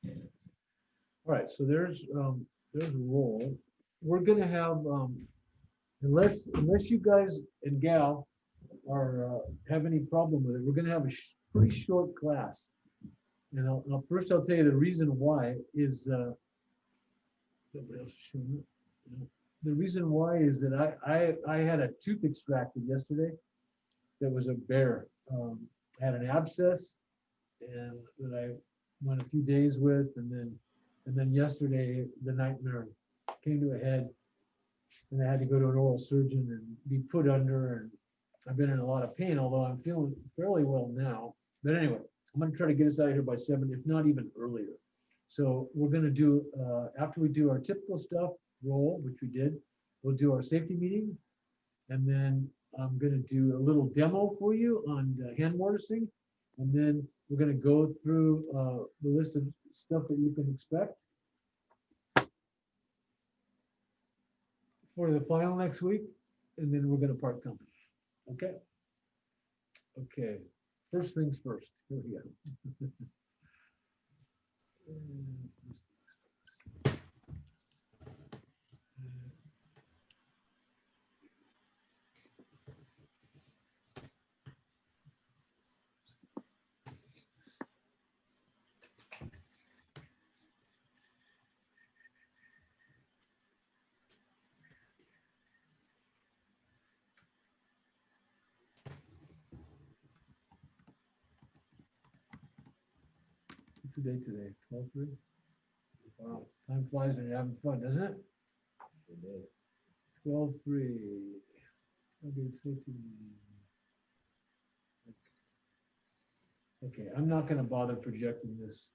All right, so there's roll. We're gonna have unless you guys and gal are have any problem with it, we're gonna have a pretty short class. And first I'll tell you the reason why is nobody else is showing up. No. The reason why is that I had a tooth extracted yesterday that was a bear. Had an abscess and that I went a few days with, and then yesterday the nightmare came to a head, and I had to go to an oral surgeon and be put under, and I've been in a lot of pain, although I'm feeling fairly well now. But anyway, I'm going to try to get us out of here by 7, if not even earlier. So we're going to do, after we do our typical stuff, roll, which we did, we'll do our safety meeting, and then I'm going to do a little demo for you on hand mortising, and then we're going to go through the list of stuff that you can expect for the final next week, and then we're going to part company. Okay? Okay. First things first. Here we go. What's the date today? 12/3? Wow, time flies when you're having fun, doesn't it? 12/3. Okay, safety. Okay, I'm not going to bother projecting this.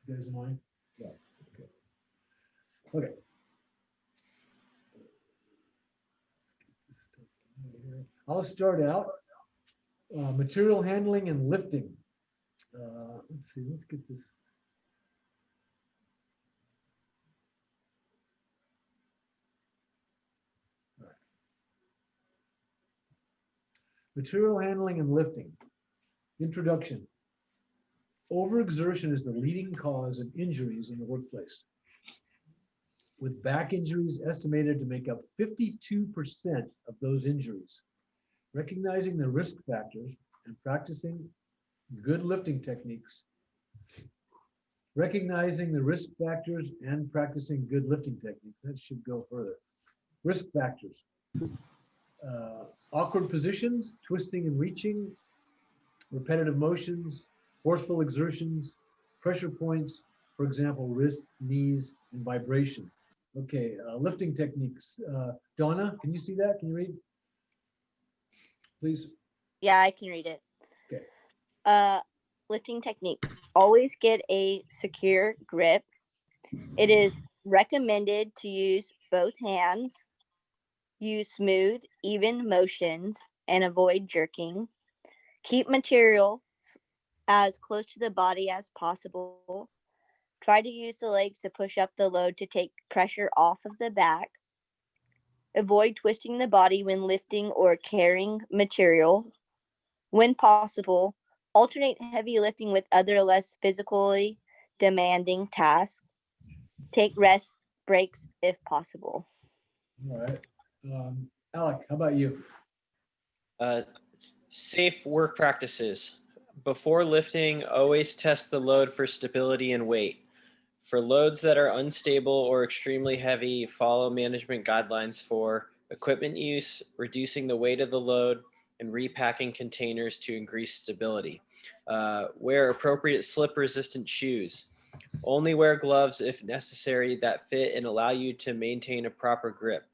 You guys mind? Yeah. Okay. Okay. I'll start out. Material handling and lifting. Let's see. Let's get this. All right. Material handling and lifting. Introduction. Overexertion is the leading cause of injuries in the workplace, with back injuries estimated to make up 52% of those injuries. Recognizing the risk factors and practicing good lifting techniques. Recognizing the risk factors and practicing good lifting techniques. That should go further. Risk factors. Awkward positions, twisting and reaching, repetitive motions, forceful exertions, pressure points, for example, wrist, knees, and vibration. Okay, lifting techniques. Donna, can you see that? Can you read? Please. Yeah, I can read it. Okay. Lifting techniques. Always get a secure grip. It is recommended to use both hands. Use smooth, even motions and avoid jerking. Keep material as close to the body as possible. Try to use the legs to push up the load to take pressure off of the back. Avoid twisting the body when lifting or carrying material. When possible, alternate heavy lifting with other less physically demanding tasks. Take rest breaks if possible. All right. Alec, how about you? Safe work practices. Before lifting, always test the load for stability and weight. For loads that are unstable or extremely heavy, follow management guidelines for equipment use, reducing the weight of the load, and repacking containers to increase stability. Wear appropriate slip-resistant shoes. Only wear gloves if necessary that fit and allow you to maintain a proper grip.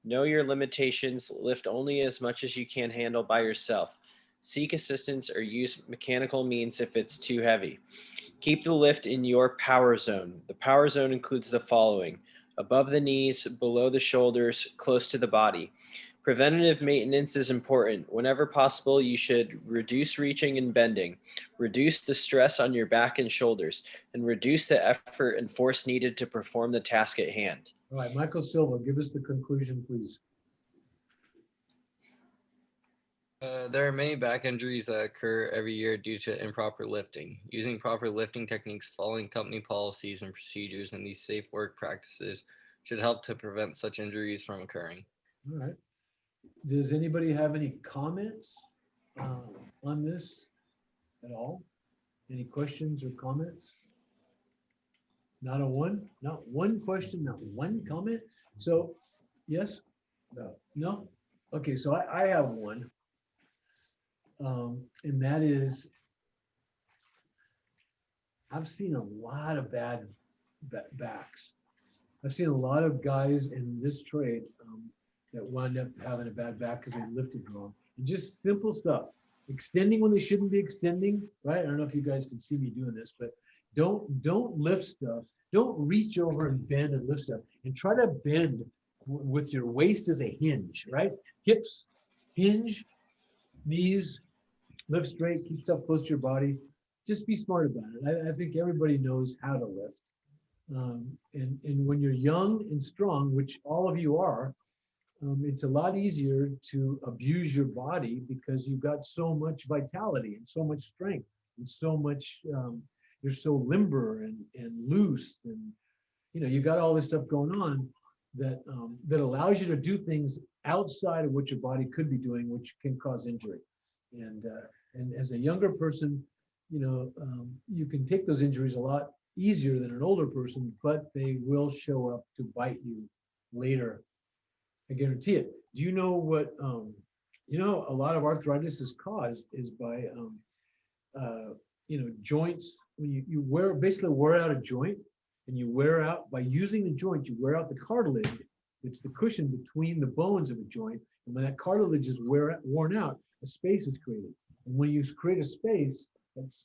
Know your limitations. Lift only as much as you can handle by yourself. Seek assistance or use mechanical means if it's too heavy. Keep the lift in your power zone. The power zone includes the following: above the knees, below the shoulders, close to the body. Preventative maintenance is important. Whenever possible, you should reduce reaching and bending, reduce the stress on your back and shoulders, and reduce the effort and force needed to perform the task at hand. All right, Michael Silva, give us the conclusion, please. There are many back injuries that occur every year due to improper lifting. Using proper lifting techniques, following company policies and procedures, and these safe work practices should help to prevent such injuries from occurring. All right. Does anybody have any comments on this at all? Any questions or comments? Not one question, not one comment. So, yes? No. No? Okay, so I have one. And that is, I've seen a lot of bad backs. I've seen a lot of guys in this trade that wind up having a bad back because they lifted wrong. And just simple stuff. Extending when they shouldn't be extending, right? I don't know if you guys can see me doing this, but don't lift stuff. Don't reach over and bend and lift stuff. And try to bend with your waist as a hinge, right? Hips, hinge, knees, lift straight, keep stuff close to your body. Just be smart about it. I think everybody knows how to lift. And when you're young and strong, which all of you are, it's a lot easier to abuse your body because you've got so much vitality and so much strength and so much, you're so limber and loose, and you got all this stuff going on that that allows you to do things outside of what your body could be doing, which can cause injury. And as a younger person, you can take those injuries a lot easier than an older person, but they will show up to bite you later. I guarantee it. Do you know what, a lot of arthritis is caused is by, joints. When you basically wear out a joint, and you wear out, by using the joint, you wear out the cartilage. It's the cushion between the bones of a joint. And when that cartilage is worn out, a space is created. And when you create a space, that's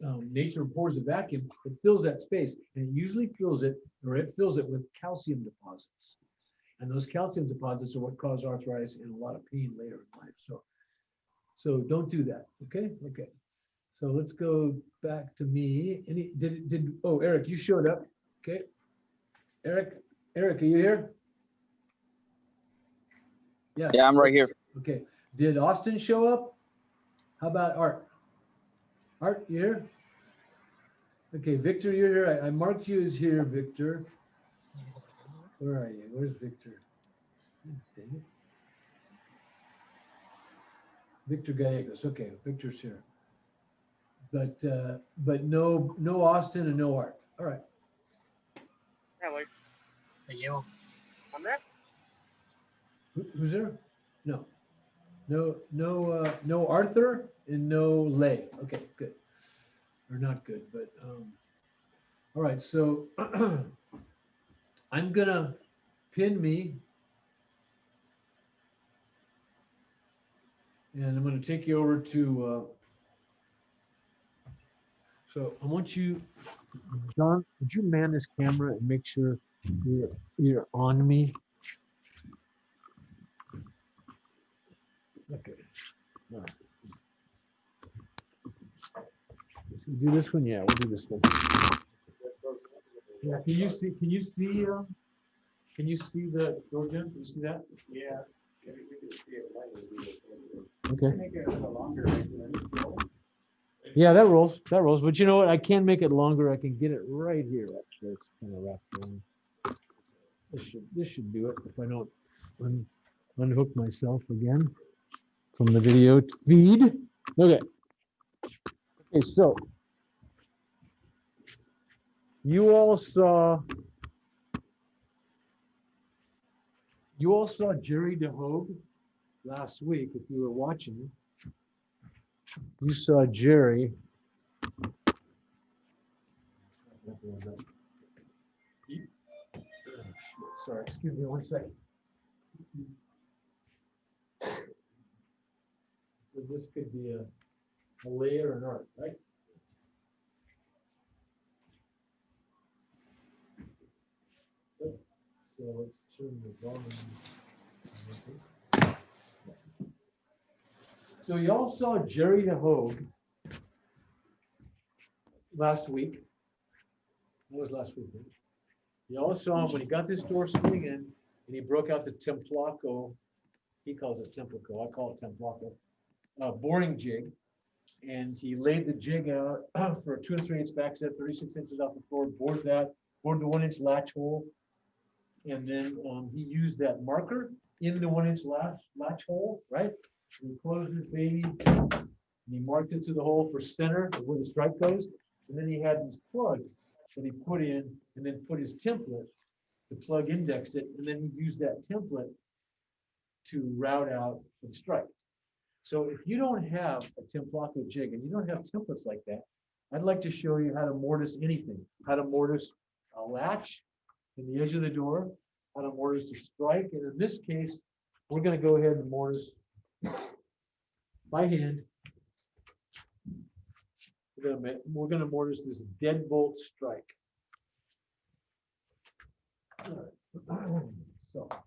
nature pours a vacuum, it fills that space, and it usually fills it with calcium deposits. And those calcium deposits are what cause arthritis and a lot of pain later in life. So don't do that. Okay. So let's go back to me. Oh, Eric, you showed up. Okay. Eric, are you here? Yes. Yeah, I'm right here. Okay. Did Austin show up? How about Art? Art, you here? Okay, Victor, you're here. I marked you as here, Victor. Where are you? Where's Victor? Dang it. Victor Gallegos. Okay, Victor's here. But no Austin and no Art. All right. Hello. Are you on there? Who's there? No Arthur and no Lay. Okay, good. Or not good, but all right. So I'm gonna pin me, and I'm gonna take you over to. So I want you, John. Would you man this camera and make sure you're on me? Okay. All right. Do this one, yeah. We'll do this one. Yeah. Can you see? Can you see the door jam? Can you see that? Yeah. Okay. Make it a little longer. Yeah, that rolls. But you know what? I can make it longer. I can get it right here. Actually, it's kind of wrapped around. This should do it if I don't unhook myself again from the video feed. Okay. Okay, so you all saw Jerry DeHogue last week. If you were watching, you saw Jerry. Sorry, excuse me one second. So this could be a layer and art, right? So let's turn the volume. So y'all saw Jerry DeHogue last week. What was last week? Right? Y'all saw him when he got this door swinging and he broke out the Templaco he calls it Templaco, I call it Templaco, boring jig. And he laid the jig out for a 2 3/8 back set, 36 inches off the floor, bored the 1-inch latch hole. And then he used that marker in the 1-inch latch hole, right? And he closed his baby, and he marked it to the hole for center, where the stripe goes. And then he had these plugs that he put in, and then put his template, the plug indexed it, and then he used that template to route out for the stripe. So if you don't have a Templaco jig and you don't have templates like that, I'd like to show you how to mortise anything, how to mortise a latch in the edge of the door, how to mortise the strike. And in this case, we're going to go ahead and mortise by hand. We're going to mortise this deadbolt strike. So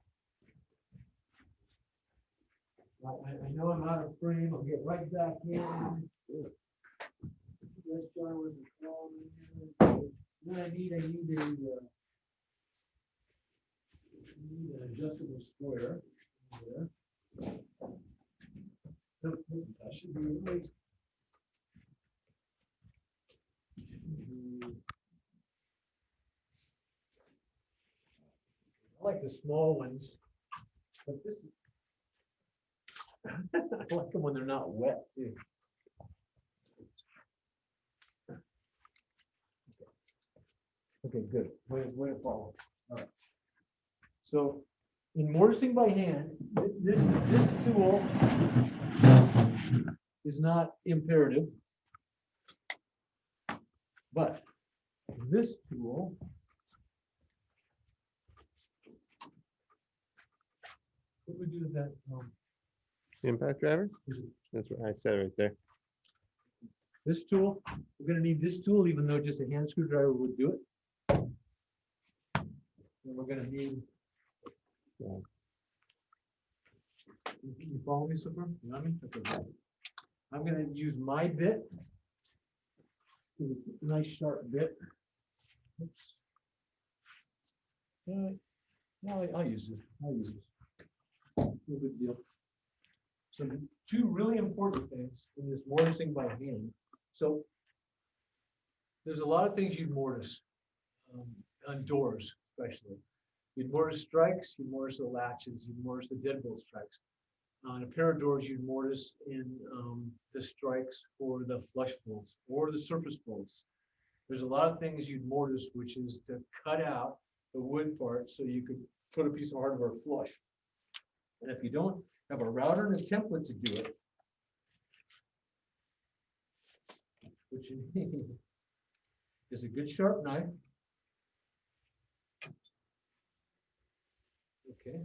I know I'm out of frame. I'll get right back in. Yes, John was what I need an adjustable square. There. That should be right. I like the small ones, but this is I like them when they're not wet too. Okay, good. Way to follow. All right. So in mortising by hand, this tool is not imperative, but this tool what do we do with that? Impact driver? Is it- That's what I said right there. This tool, we're gonna need this tool, even though just a hand screwdriver would do it. And we're gonna need. Yeah. You follow me so far? You know me? Okay. I'm gonna use my bit. It's a nice sharp bit. Oops. No, I'll use this. I'll use this. No big deal. So the two really important things in this mortising by hand. So there's a lot of things you'd mortise on doors, especially. You'd mortise strikes, you'd mortise the latches, you'd mortise the deadbolt strikes. On a pair of doors, you'd mortise in the strikes for the flush bolts or the surface bolts. There's a lot of things you'd mortise, which is to cut out the wood part so you could put a piece of hardware flush. And if you don't have a router and a template to do it, what you need is a good sharp knife. Okay.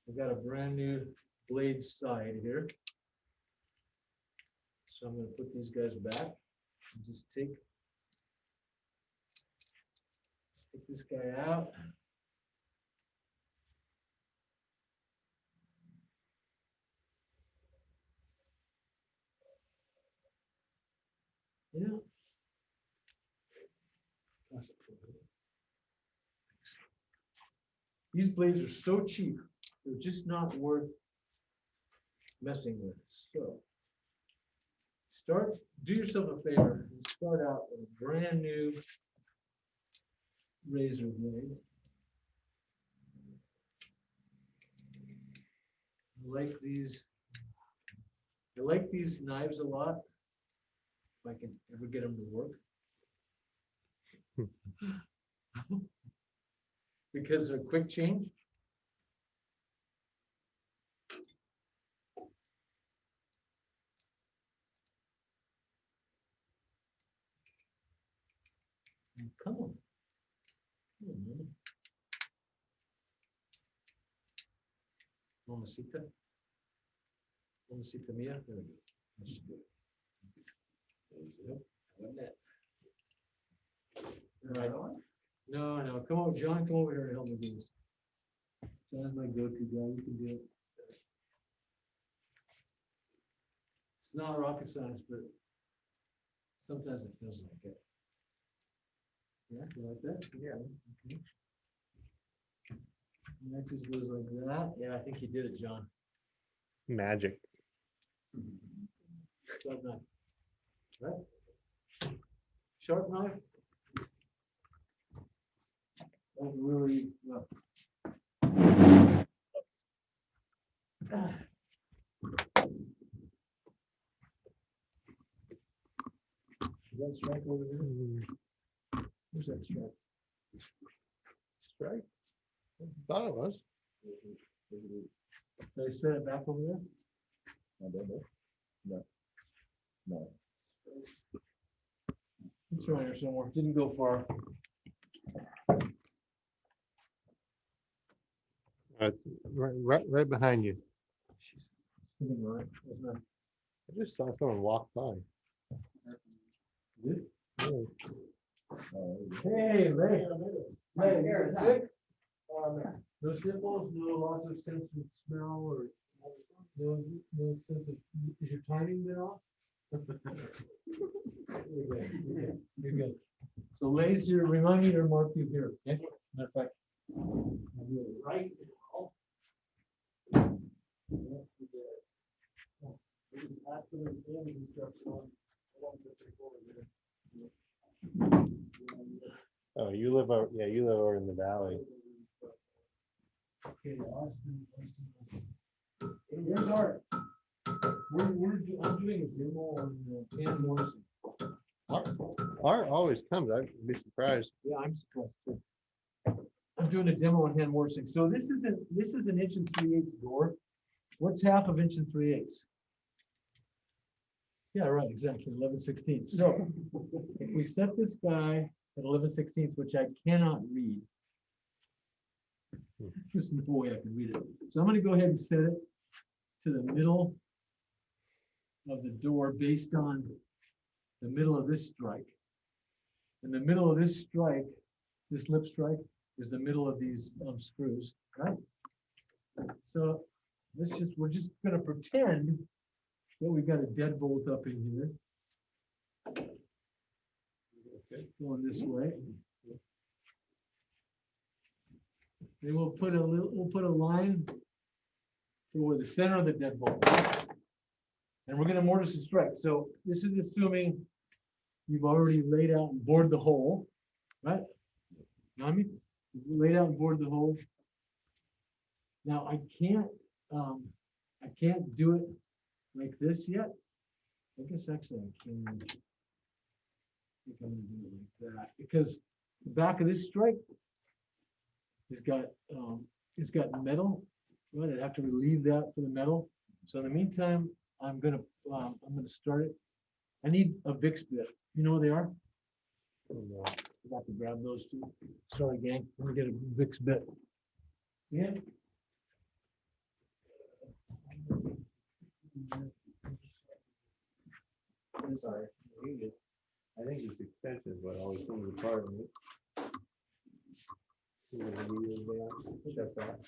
I've got a brand new blade side here. So I'm going to put these guys back and just take this guy out. Yeah. These blades are so cheap, they're just not worth messing with. So do yourself a favor and start out with a brand new razor blade. I like these knives a lot. If I can ever get them to work. Because they're quick change. Come on. Come on, man. Mamacita. Mamacita mia. There we go. That's good. There we go. How about that? All right. No. Come on, John. Come over here and help me do this. John's my go-to guy. You can do it. It's not rocket science, but sometimes it feels like it. Yeah, you like that? Yeah. Okay. And that just goes like that. Yeah, I think you did it, John. Magic. Sharp knife. Right? Sharp knife. That's really rough. Is that strike over there? Where's that strike? Strike. Thought it was. Did I set it back over there? I don't know. No. No. It's around here somewhere. Didn't go far. It's right behind you. Didn't go right. There's none. I just saw someone walk by. Did? Yeah. Hey, Ray. Ray, you sick? No sniffles, no loss of sense of smell, or no sense of, is your timing been off? You're good. You're good. So Lays, you remind me to mark you here, okay? Matter of fact, I'll do it right now. This is accident damage instruction on 154 there. Oh, you live over, yeah, you live over in the valley. Okay, Austin. Here's Art. I'm doing a demo on Van Morrison. Art always comes. I'd be surprised. Yeah, I'm surprised too. I'm doing a demo on hand Morrison. So this is an 1 3/8 door. What's half of 1 3/8? Yeah, right, exactly, 11/16. So if we set this guy at 11/16, which I cannot read. There's no way I can read it. So I'm gonna go ahead and set it to the middle of the door based on the middle of this strike. And the middle of this strike, this lip strike, is the middle of these screws, right? So we're just gonna pretend that we got a deadbolt up in here. Okay, going this way. Then we'll put a line for the center of the deadbolt. And we're gonna mortise and strike. So this is assuming you've already laid out and bored the hole, right? Know what I mean? You've laid out and bored the hole. Now I can't do it like this yet. I guess actually I can. I think I'm gonna do it like that because the back of this strike has got metal. Right, I'd have to relieve that for the metal. So in the meantime, I'm gonna start it. I need a VIX bit. You know where they are? I got to grab those two. Sorry, gang. Let me get a VIX bit. Yeah. I'm sorry. I think this extension is what always comes apart. Shut that.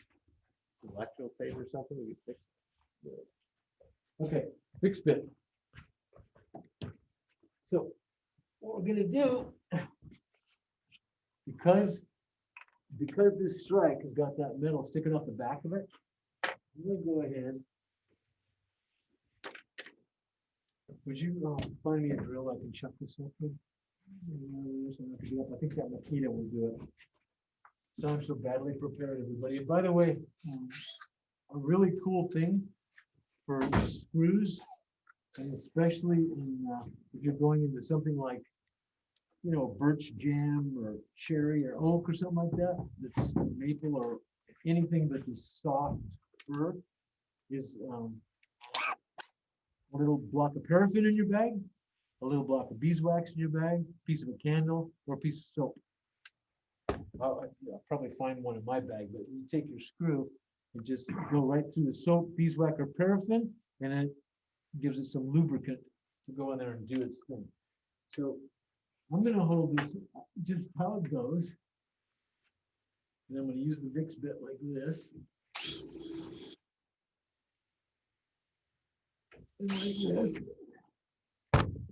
Electrical tape or something, we could fix it. Okay, VIX bit. So what we're gonna do, because this strike has got that metal sticking off the back of it, I'm gonna go ahead. Would you find me a drill I can chuck this up with? I think that Makita will do it. So I'm so badly prepared, everybody. And by the way, a really cool thing for screws, and especially if you're going into something like, birch jam or cherry or oak or something like that, that's maple or anything that is soft fur, is a little block of paraffin in your bag, a little block of beeswax in your bag, piece of a candle, or a piece of soap. I'll probably find one in my bag, but you take your screw and just go right through the soap, beeswax, or paraffin, and it gives it some lubricant to go in there and do its thing. So I'm going to hold this just how it goes. And I'm going to use the VIX bit like this. And like this.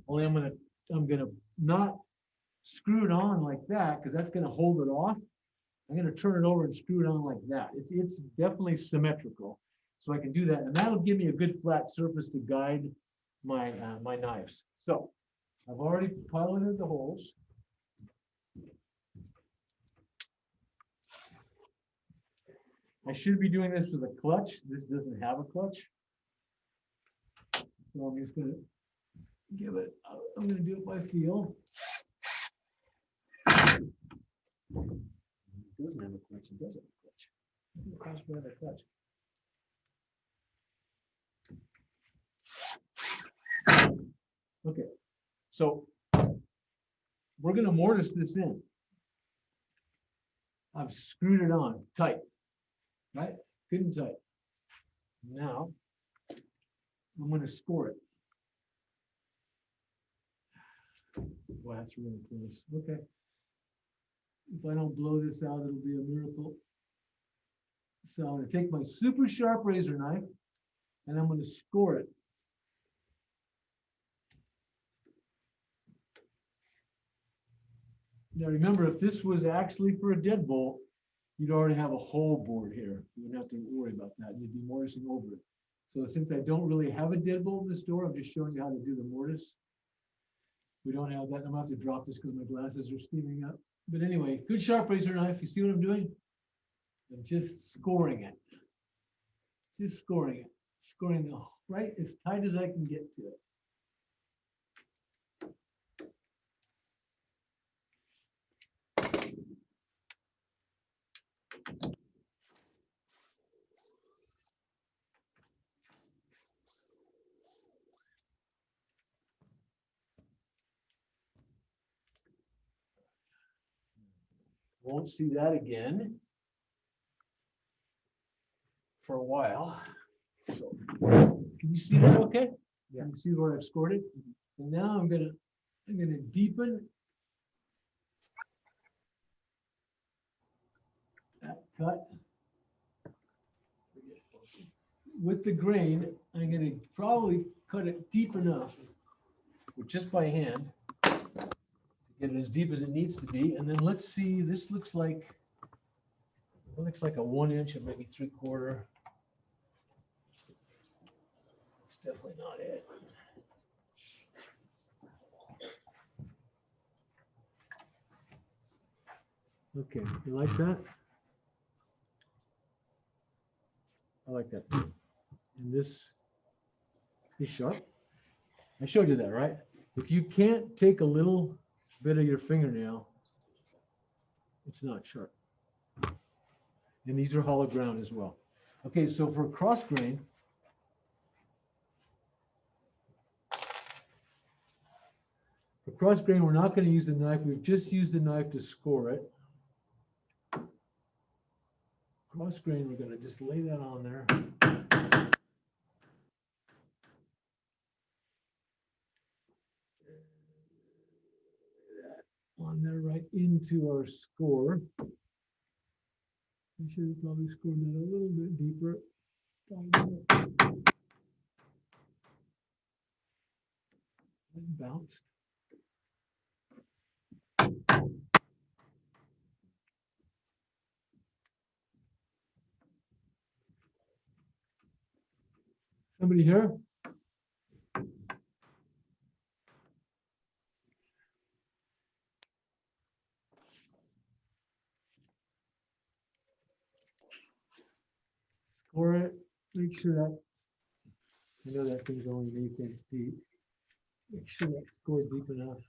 Only I'm gonna not screw it on like that because that's gonna hold it off. I'm going to turn it over and screw it on like that. It's definitely symmetrical. So I can do that, and that'll give me a good flat surface to guide my my knives. So I've already piloted the holes. I should be doing this with a clutch. This doesn't have a clutch. So I'm just going to give it, I'm going to do it by feel. It doesn't have a clutch. It doesn't have a clutch. It costs by the clutch. Okay, so we're going to mortise this in. I've screwed it on tight, right? Good and tight. Now I'm going to score it. Well, that's really close. Okay. If I don't blow this out, it'll be a miracle. So I'm going to take my super sharp razor knife and I'm going to score it. Now remember, if this was actually for a deadbolt, you'd already have a hole bored here. You wouldn't have to worry about that. You'd be mortising over it. So since I don't really have a deadbolt in this door, I'm just showing you how to do the mortise. We don't have that. I'm going to have to drop this because my glasses are steaming up. But anyway, good sharp razor knife. You see what I'm doing? I'm just scoring it. Just scoring it. Scoring it right as tight as I can get to it. Won't see that again for a while. So, can you see that okay? Yeah. Can you see where I've scored it? And now I'm gonna deepen that cut. With the grain, I'm gonna probably cut it deep enough, just by hand, to get it as deep as it needs to be. And then let's see, this looks like a 1 inch or maybe 3/4. It's definitely not it. Okay, you like that? I like that. And this is sharp. I showed you that, right? If you can't take a little bit of your fingernail, it's not sharp. And these are hollow ground as well. Okay, so for cross grain, we're not going to use the knife. We've just used the knife to score it. Cross grain, we're going to just lay that on there. On there right into our score. I should have probably scored that a little bit deeper. It bounced. Somebody here? Score it. Make sure that, I know that thing's only an 1/8 inch deep. Make sure that's scored deep enough.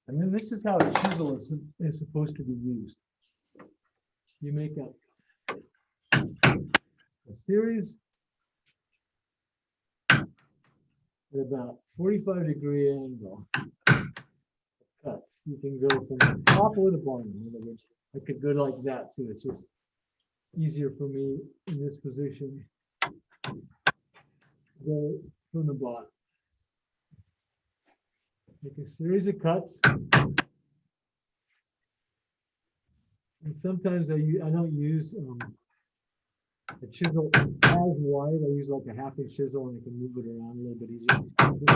And then this is how a chisel is supposed to be used. You make a series at about 45-degree angle cuts. You can go from the top or the bottom. In other words, I could go like that too. It's just easier for me in this position. Go from the bottom. Make a series of cuts. And sometimes I don't use a chisel as wide. I use like a 1/2 inch chisel and I can move it around a little bit easier. Right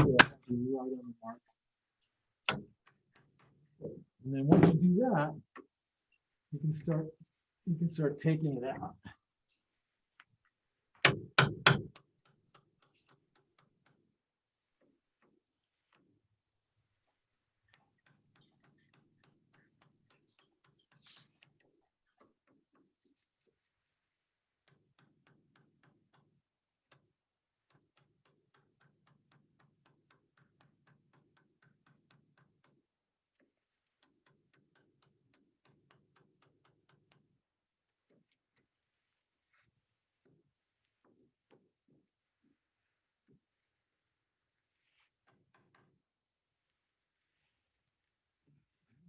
on the mark. And then once you do that, You can start taking it out.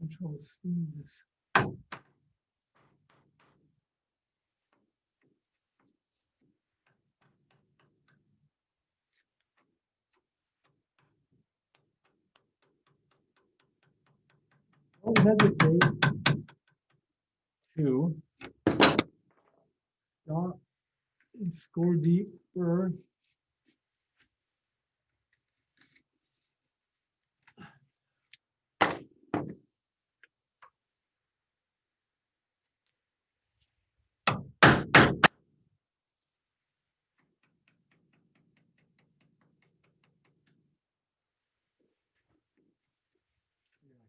Control C this. Don't hesitate to stop and score deeper.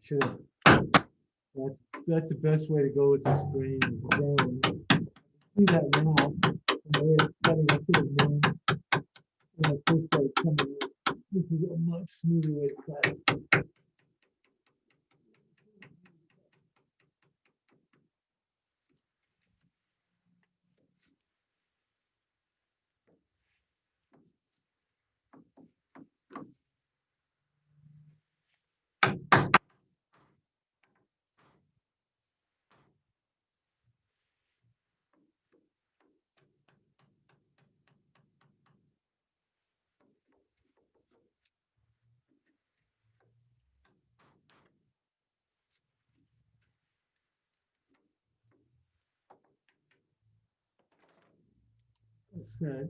Should have. That's the best way to go with this grain. See that now, the way it's cutting, I should have known when I first started coming in. This is a much smoother way to cut it. That said,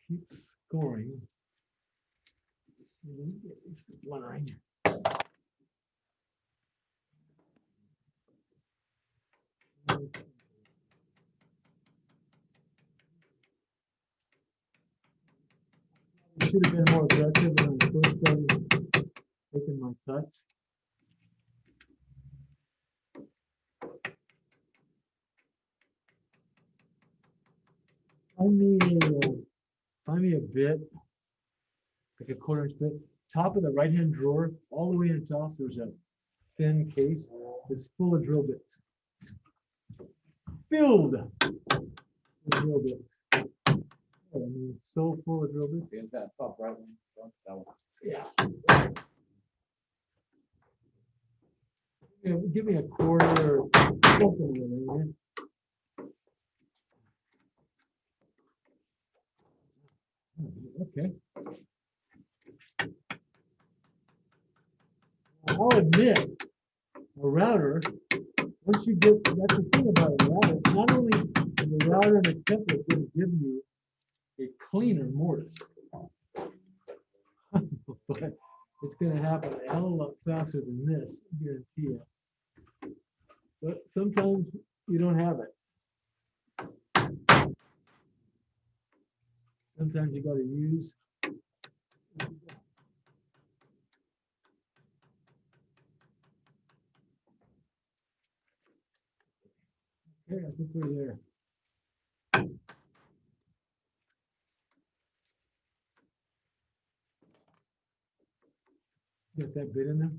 keep scoring. Get this line. I should have been more aggressive when I first started taking my cuts. Find me a bit, like a 1/4 inch bit. Top of the right hand drawer, all the way in the top, there's a thin case that's full of drill bits. Filled with drill bits. I mean, it's so full of drill bits. Is that top right one? That one. Yeah. Give me a 1/4 or something like that. Okay. I'll admit, a router, once you get, that's the thing about a router, not only the router and the template going to give you a cleaner mortise, but it's going to happen a hell of a lot faster than this, I guarantee you. But sometimes you don't have it. Sometimes you got to use. Okay, I think we're there. Got that bit in there?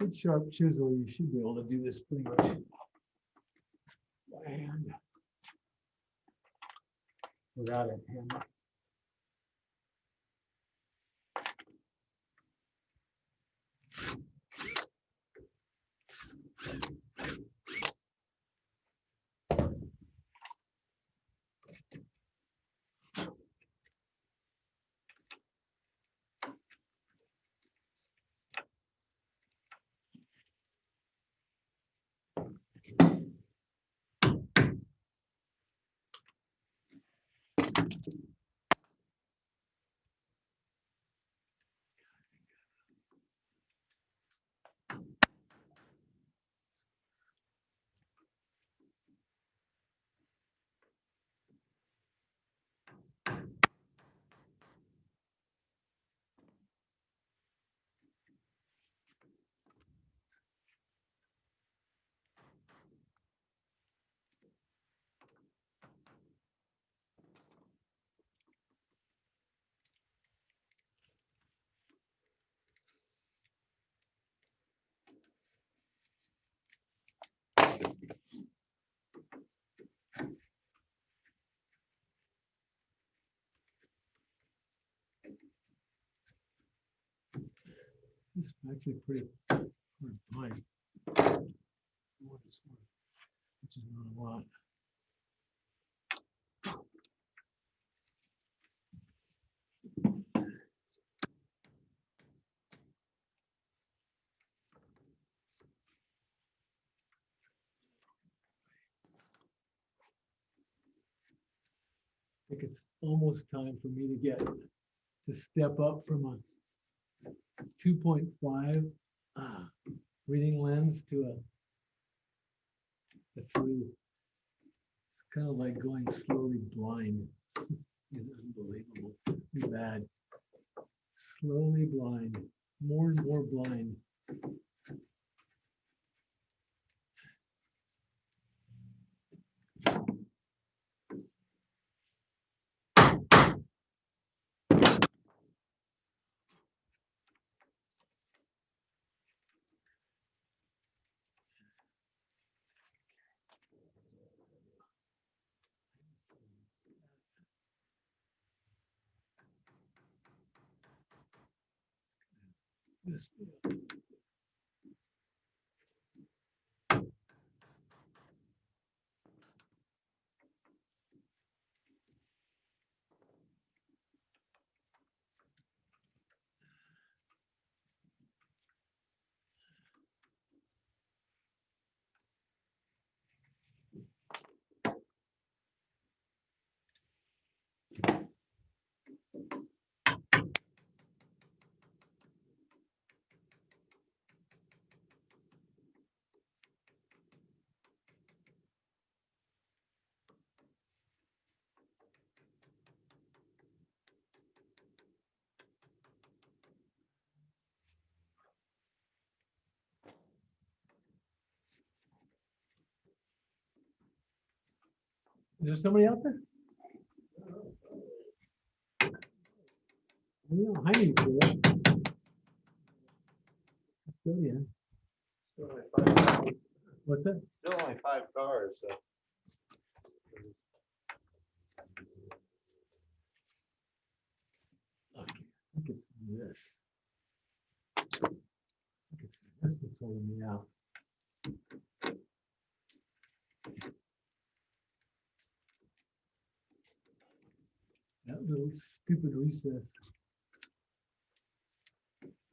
Good sharp chisel, you should be able to do this pretty much by hand without a hammer. This is actually pretty fine. Which is not a lot. I think it's almost time for me to step up from a 2.5 reading lens to a 3. It's kind of like going slowly blind. It's unbelievable. Bad. Slowly blind. More and more blind. This Is there somebody out there? Hiding for that. Custodian. Still only 5 What's that? still only 5 cars, so. Okay, I think it's this. I think it's this that's holding me out. That little stupid recess.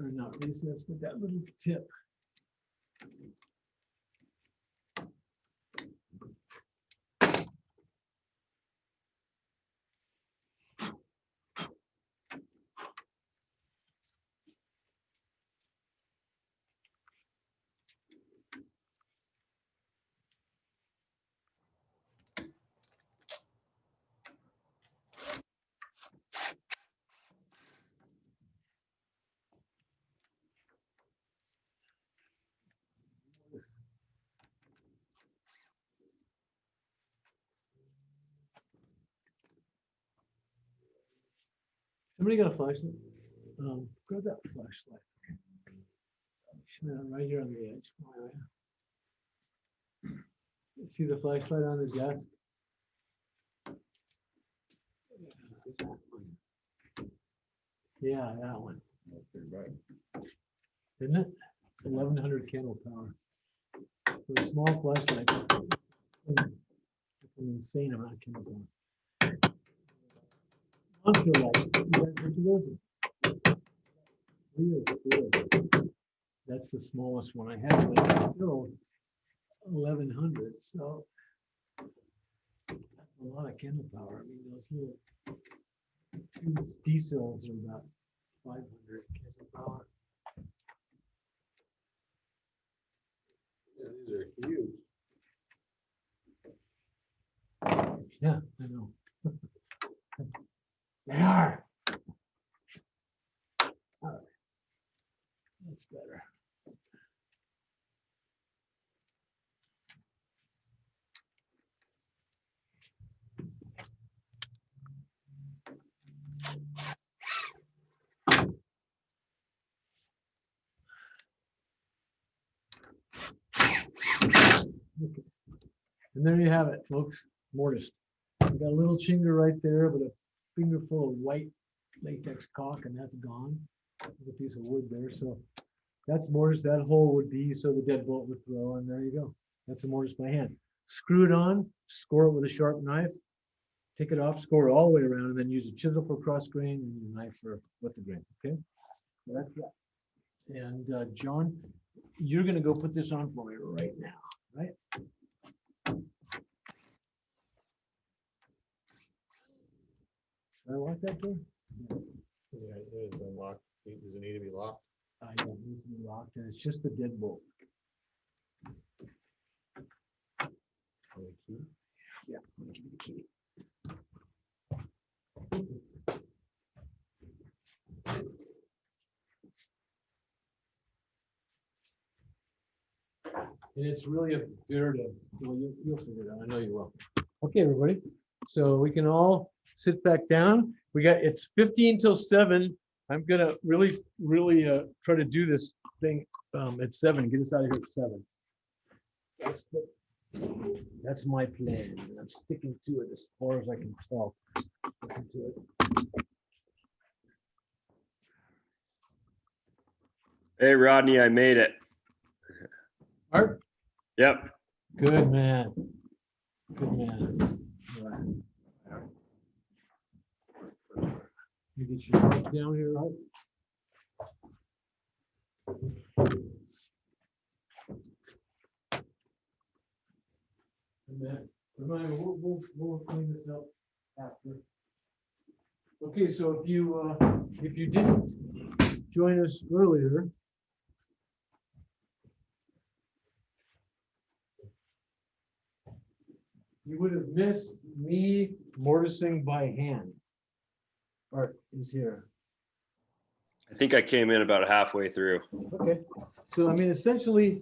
Or not recess, but that little tip. Somebody got a flashlight? Grab that flashlight. Shine it right here on the edge. See the flashlight on the desk? Yeah, that one. Isn't it? It's 1100 candle power. For a small flashlight, it's an insane amount of candle power. Monster lights. You guys heard of those? Really. That's the smallest one I have, but it's still 1100. So that's a lot of candle power. I mean, those little two D cells are about 500 candle power. Yeah, these are huge. Yeah, I know. They are. All right. That's better. Okay. And there you have it, folks. Mortise. Got a little chinger right there, but a finger full of white latex caulk, and that's gone. There's a piece of wood there. So That's mortise. That hole would be so the deadbolt would throw, and there you go. That's a mortise by hand. Screw it on, score it with a sharp knife, take it off, score it all the way around, and then use a chisel for cross grain and a knife for with the grain. Okay, so that's that. And John, you're gonna go put this on for me right now, right? I lock that door? Yeah, it is unlocked. Does it need to be locked? I don't need to be locked, and it's just the deadbolt. On the key? Yeah, let me give you the key. And it's really a bear to, well, you'll figure it out. I know you will. Okay, everybody. So we can all sit back down. It's 15 till 7. I'm gonna really try to do this thing at 7. Get us out of here at 7. That's my plan. And I'm sticking to it as far as I can tell. Sticking to it. Hey, Rodney, I made it. Art, Yep. good man. Good man. All right. You get your mark down here, Art. And then, remind me, we'll clean this up after. Okay, so if you didn't join us earlier, you would have missed me mortising by hand. Art is here. I think I came in about halfway through. Okay, so I mean, essentially,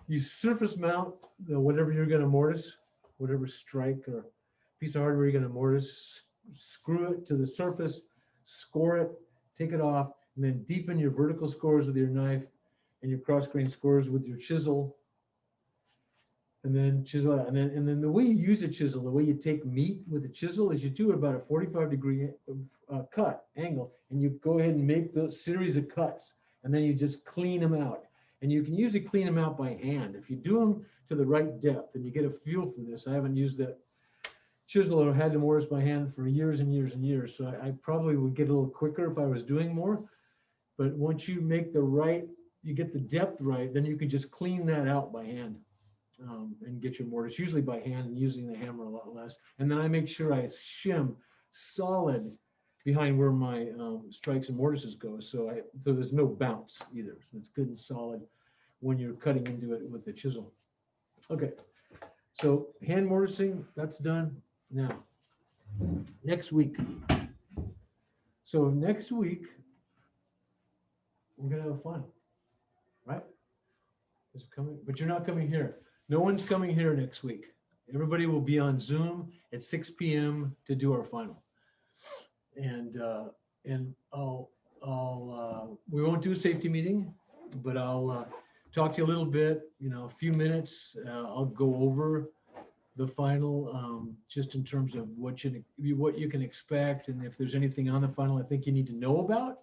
you surface mount whatever you're gonna mortise, whatever strike or piece of hardware you're gonna mortise, screw it to the surface, score it, take it off, and then deepen your vertical scores with your knife and your cross grain scores with your chisel. And then chisel out. And then the way you use a chisel, the way you take meat with a chisel is you do about a 45-degree cut angle, and you go ahead and make those series of cuts, and then you just clean them out. And you can usually clean them out by hand. If you do them to the right depth, and you get a feel for this, I haven't used that chisel or had to mortise by hand for years and years and years. So I probably would get a little quicker if I was doing more. But once you make you get the depth right, then you can just clean that out by hand. And get your mortise, usually by hand and using the hammer a lot less. And then I make sure I shim solid behind where my strikes and mortises go. So there's no bounce either. So it's good and solid when you're cutting into it with the chisel. Okay, so hand mortising, that's done. Now, next week. So next week, we're gonna have a final, right? Is it coming? But you're not coming here. No one's coming here next week. Everybody will be on Zoom at 6 p.m. to do our final. And we won't do a safety meeting, but I'll talk to you a little bit, a few minutes. I'll go over the final, just in terms of what you can expect, and if there's anything on the final I think you need to know about.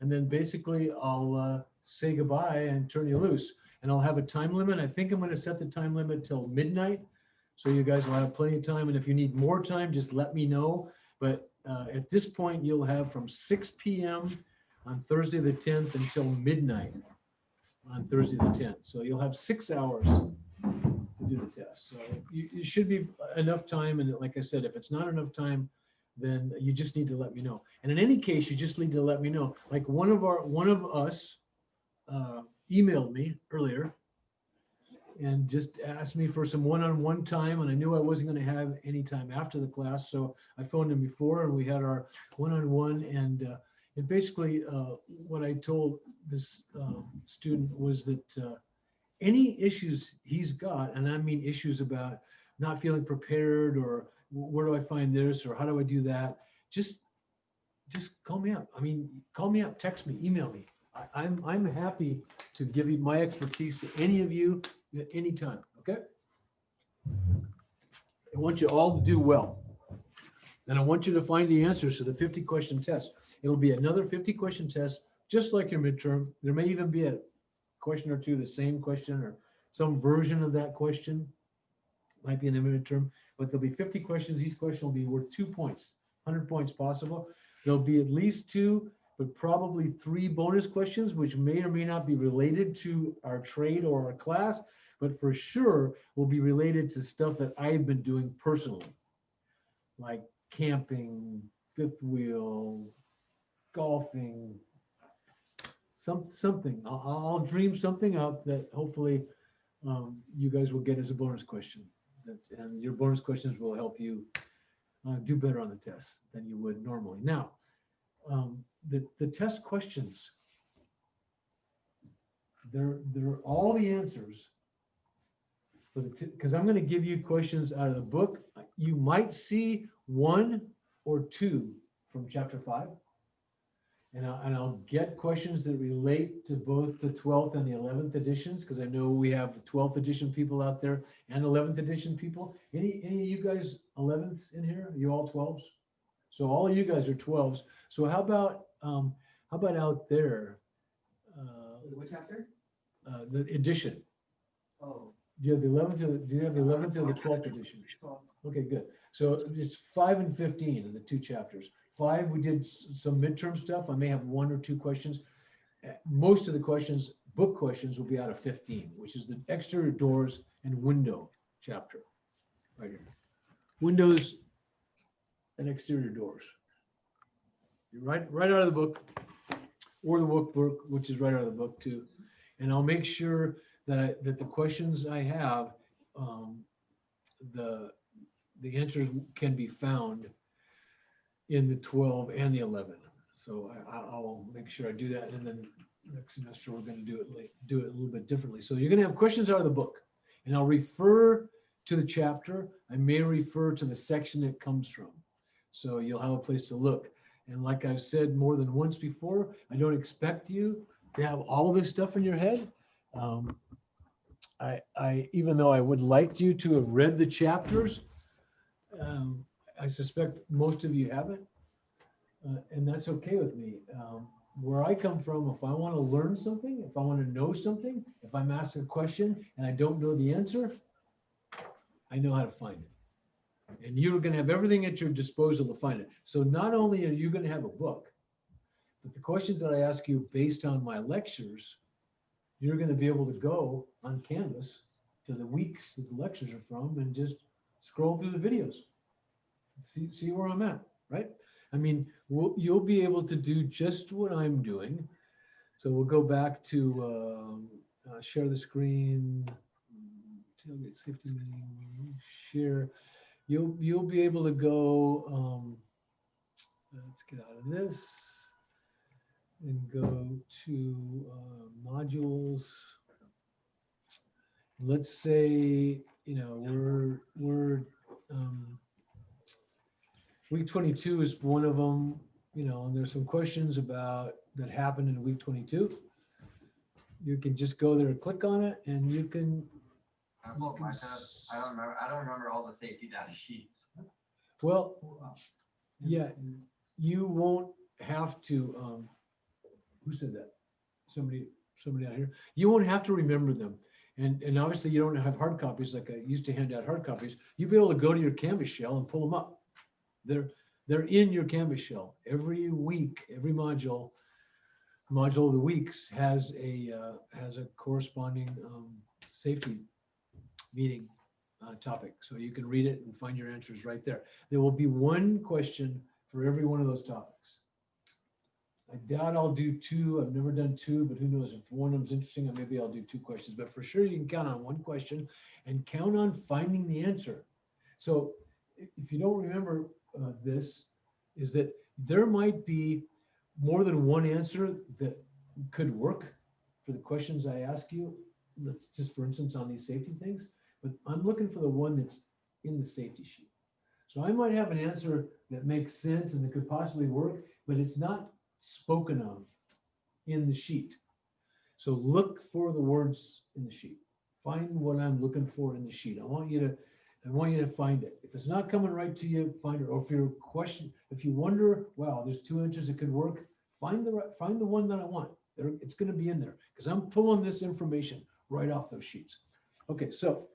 And then basically I'll say goodbye and turn you loose. And I'll have a time limit. I think I'm going to set the time limit till midnight. So you guys will have plenty of time. And if you need more time, just let me know. But at this point, you'll have from 6 p.m. on Thursday the 10th until midnight on Thursday the 10th. So you'll have 6 hours to do the test. So you should be enough time. And like I said, if it's not enough time, then you just need to let me know. And in any case, you just need to let me know. Like one of us emailed me earlier and just asked me for some one-on-one time, and I knew I wasn't going to have any time after the class, so I phoned him before and we had our one-on-one. And basically what I told this student was that any issues he's got, and I mean issues about not feeling prepared or where do I find this or how do I do that, just call me up. I mean, call me up, text me, email me. I'm happy to give you my expertise to any of you at any time, okay? I want you all to do well. And I want you to find the answers to the 50-question test. It'll be another 50-question test just like your midterm. There may even be a question or two, the same question or some version of that question. Might be in the midterm, but there'll be 50 questions. Each question will be worth 2 points, 100 points possible. There'll be at least 2, but probably 3 bonus questions, which may or may not be related to our trade or our class, but for sure will be related to stuff that I've been doing personally, like camping, fifth wheel, golfing, something. I'll dream something up that hopefully you guys will get as a bonus question. And your bonus questions will help you do better on the test than you would normally. Now, the test questions, they're all the answers for because I'm going to give you questions out of the book. You might see 1 or 2 from chapter 5. And I'll get questions that relate to both the 12th and the 11th editions, because I know we have 12th edition people out there and 11th edition people. Any of you guys 11ths in here? Are you all 12s? So all of you guys are 12s. So how about out there? What chapter? The edition. Oh. Do you have the 11th? Do you have the 11th or the 12th edition? Okay, good. So it's 5 and 15 in the 2 chapters. 5, we did some midterm stuff. I may have 1 or 2 questions. Most of the questions, book questions, will be out of 15, which is the exterior doors and window chapter. Right here. Windows and exterior doors. Right out of the book, or the workbook, which is right out of the book too. And I'll make sure that the questions I have, the answers can be found in the 12 and the 11. So I'll make sure I do that. And then next semester, we're going to do it a little bit differently. So you're going to have questions out of the book, and I'll refer to the chapter. I may refer to the section it comes from. So you'll have a place to look. And like I've said more than once before, I don't expect you to have all this stuff in your head. I even though I would like you to have read the chapters, I suspect most of you haven't, and that's okay with me. Where I come from, if I want to learn something, if I want to know something, if I'm asked a question and I don't know the answer, I know how to find it. And you're going to have everything at your disposal to find it. So not only are you going to have a book, but the questions that I ask you based on my lectures, you're going to be able to go on Canvas to the weeks that the lectures are from and just scroll through the videos. See where I'm at, right? I mean, you'll be able to do just what I'm doing. So we'll go back to share the screen, tailgate safety meeting, share. You'll be able to go, let's get out of this and go to modules. Let's say, we're week 22 is one of them, and there's some questions about that happened in week 22. You can just go there and click on it, and you can. I don't remember all the safety data sheets. Well, yeah, you won't have to. Who said that? Somebody out here. You won't have to remember them, and obviously you don't have hard copies like I used to hand out hard copies. You'll be able to go to your Canvas shell and pull them up. They're in your Canvas shell. Every week, every module of the weeks has a corresponding safety meeting topic. So you can read it and find your answers right there. There will be one question for every one of those topics. I doubt I'll do 2. I've never done 2, but who knows, if one of them's interesting, maybe I'll do 2 questions. But for sure, you can count on one question and count on finding the answer. So if you don't remember this, is that there might be more than one answer that could work for the questions I ask you. Let's just, for instance, on these safety things, but I'm looking for the one that's in the safety sheet. So I might have an answer that makes sense and that could possibly work, but it's not spoken of in the sheet. So look for the words in the sheet. Find what I'm looking for in the sheet. I want you to find it. If it's not coming right to you, find it. Or if you wonder, wow, there's 2 answers that could work, find the one that I want. It's going to be in there because I'm pulling this information right off those sheets. Okay, so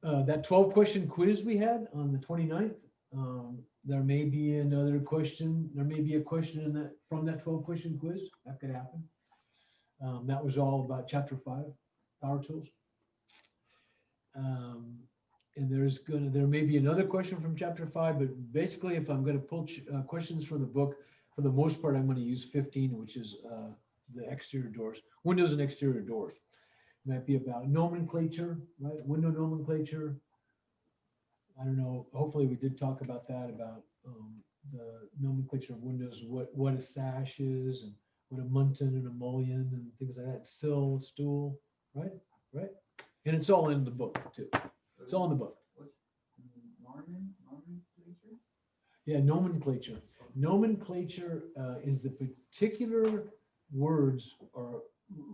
that 12 question quiz we had on the 29th, there may be another question. There may be a question in that from that 12 question quiz. That could happen. That was all about chapter 5, power tools. And there may be another question from chapter 5, but basically if I'm going to pull questions from the book, for the most part, I'm going to use 15, which is the exterior doors, windows and exterior doors. It might be about nomenclature, right? Window nomenclature. I don't know. Hopefully we did talk about that, about the nomenclature of windows, what a sash is and what a muntin and a mullion and things like that. Sill, stool, right? Right? And it's all in the book too. It's all in the book. What's nomenclature? Yeah, nomenclature. Nomenclature is the particular words or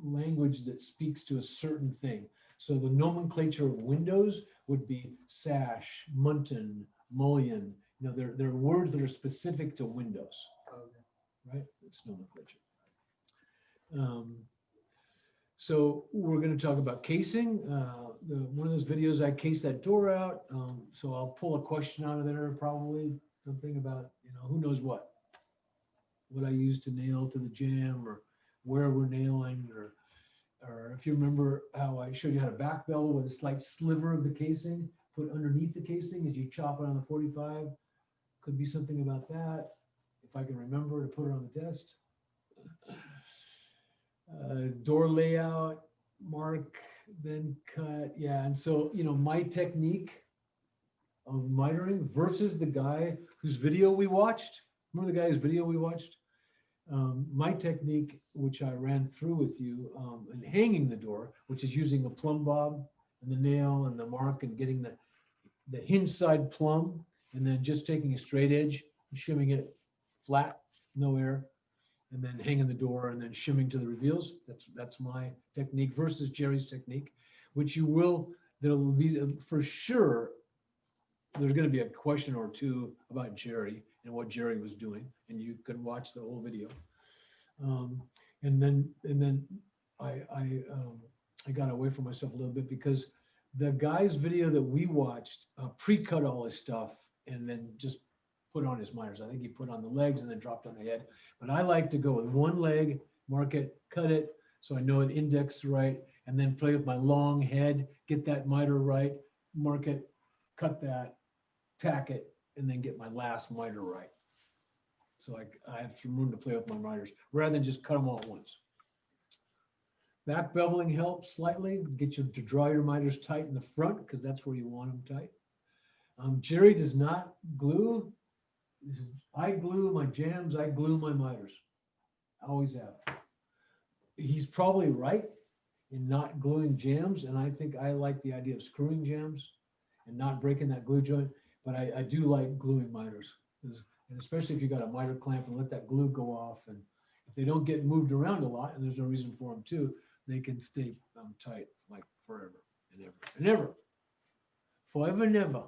language that speaks to a certain thing. So the nomenclature of windows would be sash, muntin, mullion. You know, they're words that are specific to windows, right? It's nomenclature. So we're going to talk about casing. One of those videos, I cased that door out. So I'll pull a question out of there, probably something about, who knows what I use to nail to the jamb, or where we're nailing, or if you remember how I showed you how to back bevel with a slight sliver of the casing put underneath the casing as you chop it on the 45. Could be something about that, if I can remember to put it on the test. Door layout, mark, then cut. Yeah, and so, my technique of mitering versus the guy whose video we watched. Remember the guy's video we watched? My technique, which I ran through with you, and hanging the door, which is using a plumb bob and the nail and the mark and getting the hinge side plumb, and then just taking a straight edge and shimming it flat, no air, and then hanging the door and then shimming to the reveals. That's my technique versus Jerry's technique, which there'll be for sure. There's going to be a question or two about Jerry and what Jerry was doing, and you can watch the whole video. And then I got away from myself a little bit because the guy's video that we watched pre-cut all his stuff and then just put on his miters. I think he put on the legs and then dropped on the head. But I like to go with one leg, mark it, cut it, so I know it indexed right, and then play with my long head, get that miter right, mark it, cut that, tack it, and then get my last miter right. So I have some room to play with my miters rather than just cut them all at once. Back beveling helps slightly, get you to draw your miters tight in the front because that's where you want them tight. Jerry does not glue. I glue my jambs, I glue my miters. I always have. He's probably right in not gluing jambs, and I think I like the idea of screwing jambs and not breaking that glue joint, but I do like gluing miters. And especially if you got a miter clamp and let that glue go off, and if they don't get moved around a lot, and there's no reason for them to, they can stay tight like forever and ever and ever. Forever and ever.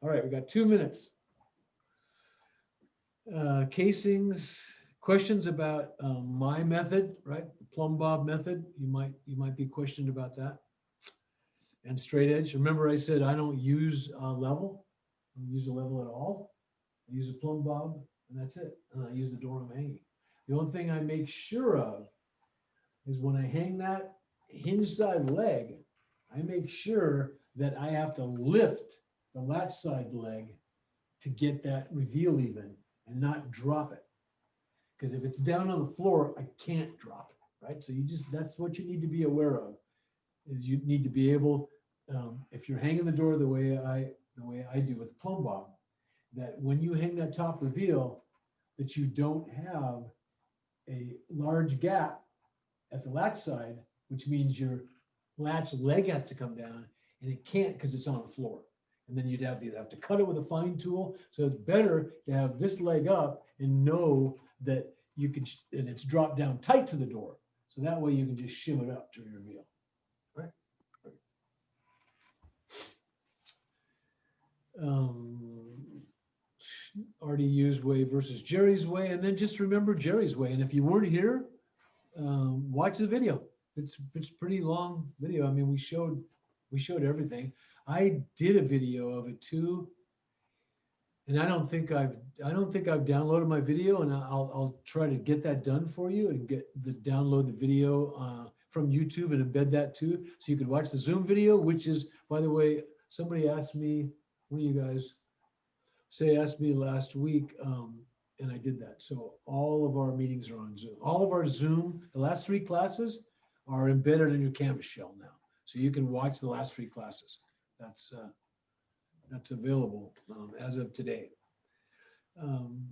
All right, we got 2 minutes. Casings, questions about my method, right? The plumb bob method. You might be questioned about that. And straight edge. Remember I said I don't use level. I don't use a level at all. I use a plumb bob and that's it. And I use the door I'm hanging. The only thing I make sure of is when I hang that hinge side leg, I make sure that I have to lift the latch side leg to get that reveal even and not drop it. Because if it's down on the floor, I can't drop it, right? So that's what you need to be aware of, is you need to be able, if you're hanging the door the way I do with plumb bob, that when you hang that top reveal, that you don't have a large gap at the latch side, which means your latch leg has to come down, and it can't because it's on the floor. And then you'd have to cut it with a fine tool. So it's better to have this leg up and know that you can, and it's dropped down tight to the door. So that way you can just shim it up to reveal. Right? RDU's way versus Jerry's way, and then just remember Jerry's way. And if you weren't here, watch the video. It's pretty long video. I mean, we showed everything. I did a video of it too, and I don't think I've downloaded my video, and I'll try to get that done for you and download the video from YouTube and embed that too, so you could watch the Zoom video, which is, by the way, somebody asked me, one of you guys asked me last week, and I did that. So all of our meetings are on Zoom. All of our Zoom, the last 3 classes are embedded in your Canvas shell now. So you can watch the last 3 classes. That's available as of today. One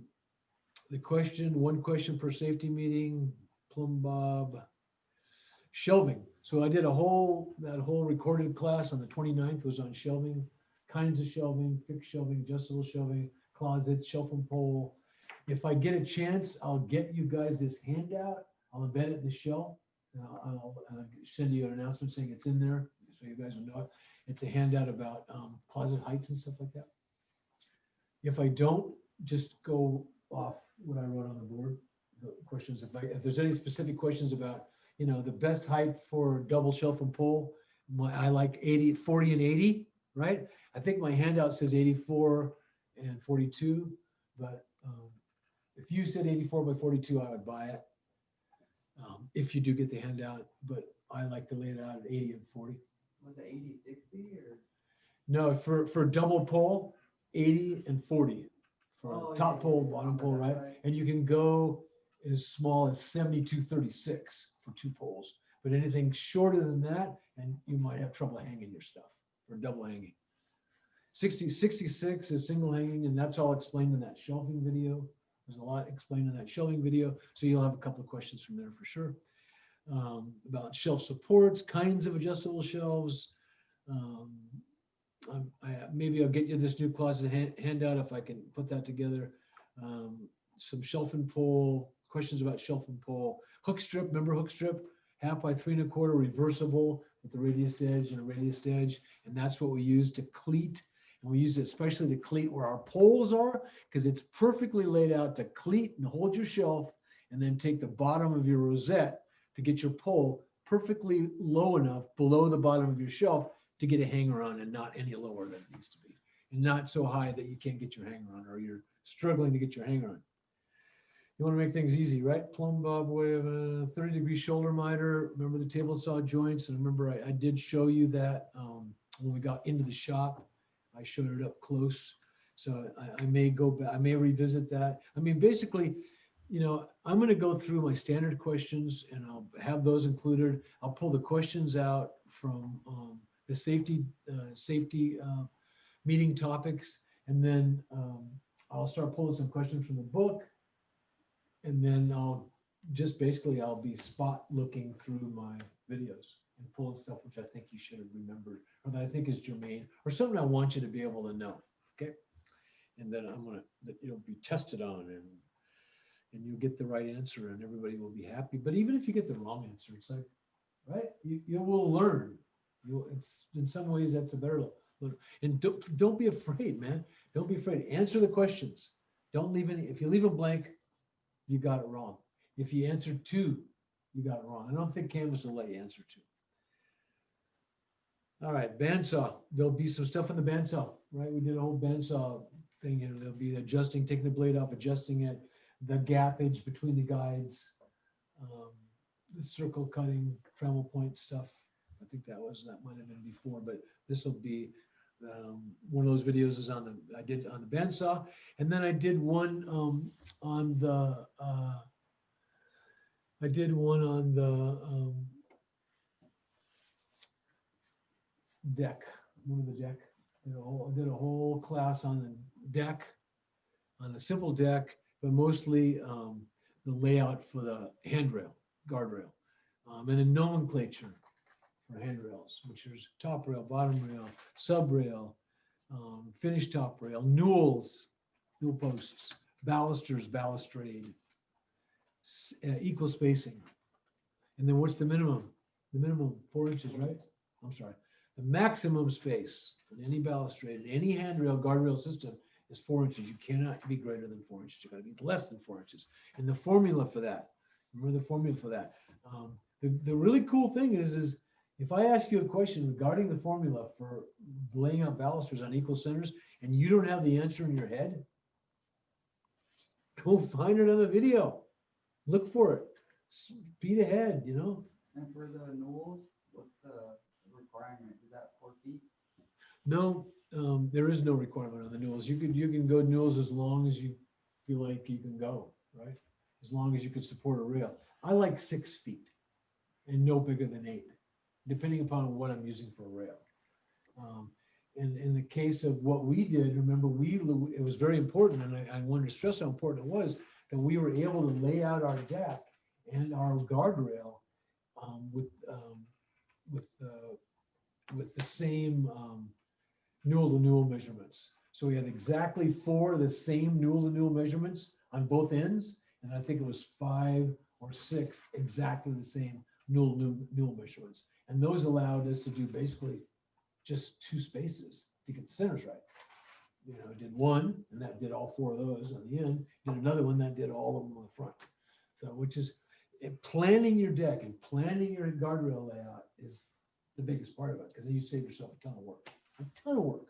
question per safety meeting, Plumb Bob. Shelving. So I did that whole recorded class on the 29th was on shelving, kinds of shelving, fixed shelving, adjustable shelving, closet, shelf and pole. If I get a chance, I'll get you guys this handout. I'll embed it in the shell. And I'll send you an announcement saying it's in there, so you guys will know it. It's a handout about closet heights and stuff like that. If I don't, just go off what I wrote on the board, the questions. If there's any specific questions about, the best height for double shelf and pole, I like 80, 40 and 80, right? I think my handout says 84 and 42, but if you said 84 by 42, I would buy it. If you do get the handout, but I like to lay it out at 80 and 40. Was it 80, 60 or? No, for double pole, 80 and 40 for top pole, bottom pole, right? And you can go as small as 72/36 for 2 poles, but anything shorter than that, and you might have trouble hanging your stuff for double hanging. 66 is single hanging, and that's all explained in that shelving video. There's a lot explained in that shelving video, so you'll have a couple of questions from there for sure. About shelf supports, kinds of adjustable shelves. Maybe I'll get you this new closet handout if I can put that together. Some shelf and pole, questions about shelf and pole. Hook strip, remember hook strip? 1/2 by 3 1/4 reversible with the radius edge and a radius edge. And that's what we use to cleat. And we use it especially to cleat where our poles are, because it's perfectly laid out to cleat and hold your shelf, and then take the bottom of your rosette to get your pole perfectly low enough below the bottom of your shelf to get a hanger on, and not any lower than it needs to be. And not so high that you can't get your hanger on, or you're struggling to get your hanger on. You want to make things easy, right? Plumb bob way of a 30-degree shoulder miter. Remember the table saw joints, and remember I did show you that when we got into the shop. I showed it up close, so I may go back. I may revisit that. I mean, basically, I'm going to go through my standard questions, and I'll have those included. I'll pull the questions out from the safety meeting topics, and then I'll start pulling some questions from the book, and then I'll be spot looking through my videos and pulling stuff which I think you should have remembered, or that I think is germane, or something I want you to be able to know. Okay, and then you'll be tested on, and you'll get the right answer, and everybody will be happy. But even if you get the wrong answer, it's like, right? You will learn. It's in some ways that's a better. And don't be afraid, man. Don't be afraid. Answer the questions. Don't leave any. If you leave them blank, you got it wrong. If you answer 2, you got it wrong. I don't think Canvas will let you answer 2. All right, bandsaw. There'll be some stuff in the bandsaw, right? We did a whole bandsaw thing. There'll be adjusting, taking the blade off, adjusting it, the gappage between the guides, the circle cutting, Dremel point stuff. I think that might have been before, but this will be one of those videos is I did on the bandsaw, and then I did one on the deck. Remember the deck? I did a whole class on the deck, on a simple deck, but mostly the layout for the handrail, guardrail, and the nomenclature for handrails, which is top rail, bottom rail, sub rail, finished top rail, newels, newel posts, balusters, balustrade, equal spacing. And then what's the minimum? The minimum 4 inches, right? I'm sorry. The maximum space in any balustrade, in any handrail, guardrail system is 4 inches. You cannot be greater than 4 inches. You got to be less than 4 inches. And the formula for that, remember the formula for that. The really cool thing is if I ask you a question regarding the formula for laying out balusters on equal centers and you don't have the answer in your head, go find it on the video. Look for it. Speed ahead, you know. And for the nulls, what's the requirement? Is that 4 feet? No, there is no requirement on the newels. You can go newels as long as you feel like you can go, right? As long as you can support a rail. I like 6 feet and no bigger than 8, depending upon what I'm using for a rail. And in the case of what we did, remember, it was very important, and I wanted to stress how important it was that we were able to lay out our deck and our guardrail with the same newel to newel measurements. So we had exactly 4 of the same newel to newel measurements on both ends, and I think it was 5 or 6 exactly the same newel to newel measurements. And those allowed us to do basically just 2 spaces to get the centers right. You know, did one, and that did all 4 of those on the end. Did another one that did all of them on the front. So, which is planning your deck and planning your guardrail layout is the biggest part of it, because then you save yourself a ton of work. A ton of work.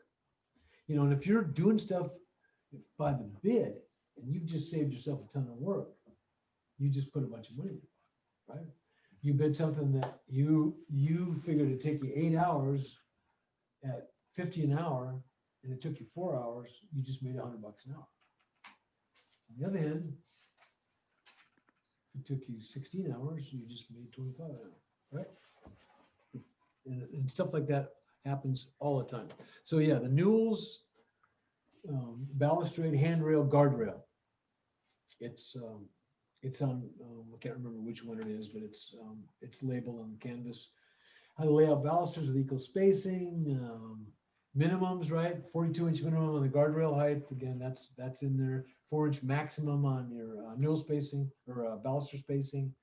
You know, and if you're doing stuff by the bid and you've just saved yourself a ton of work, you just put a bunch of money in it, right? You bid something that you figured it'd take you 8 hours at 50 an hour, and it took you 4 hours, you just made $100 an hour. On the other hand, if it took you 16 hours, you just made 25 an hour, right? And stuff like that happens all the time. So yeah, the newels, balustrade, handrail, guardrail. It's on, I can't remember which one it is, but it's labeled on the canvas. How to lay out balusters with equal spacing, minimums, right? 42-inch minimum on the guardrail height. Again, that's in there. 4-inch maximum on your newel spacing or baluster spacing.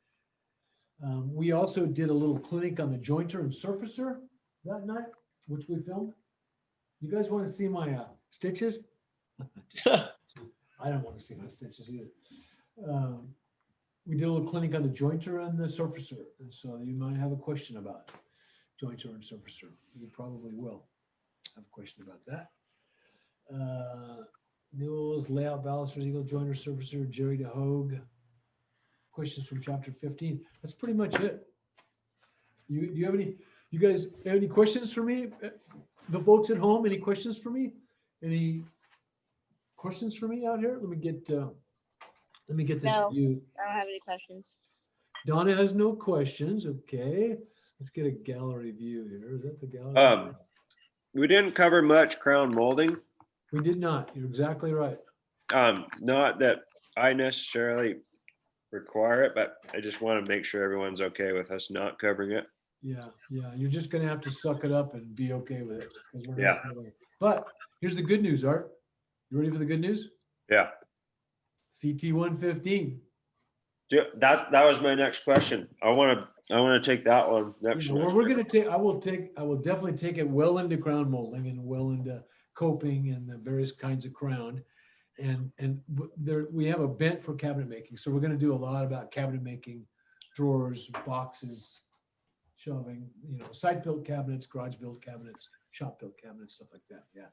We also did a little clinic on the jointer and surfacer that night, which we filmed. You guys want to see my stitches? I don't want to see my stitches either. We did a little clinic on the jointer and the surfacer, and so you might have a question about it. Jointer and surfacer. You probably will have a question about that. Newell's layout balusters, eagle jointer, surfacer, Jerry DeHogue. Questions from chapter 15. That's pretty much it. You have any? You guys have any questions for me? The folks at home, any questions for me? Any questions for me out here? Let me get this No. view. I don't have any questions. Donna has no questions. Okay. Let's get a gallery view here. Is that the gallery? We didn't cover much crown molding. We did not. You're exactly right. Not that I necessarily require it, but I just want to make sure everyone's okay with us not covering it. Yeah. You're just gonna have to suck it up and be okay with it. 'Cause we're not Yeah. gonna- But here's the good news, Art. You ready for the good news? Yeah. CT115. That was my next question. I want to take that one next. Yeah, well, we're gonna take. I will definitely take it well into crown molding and well into coping and the various kinds of crown. And there we have a bent for cabinet making, so we're going to do a lot about cabinet making, drawers, boxes, shelving, you know, site built cabinets, garage built cabinets, shop built cabinets, stuff like that. Yeah,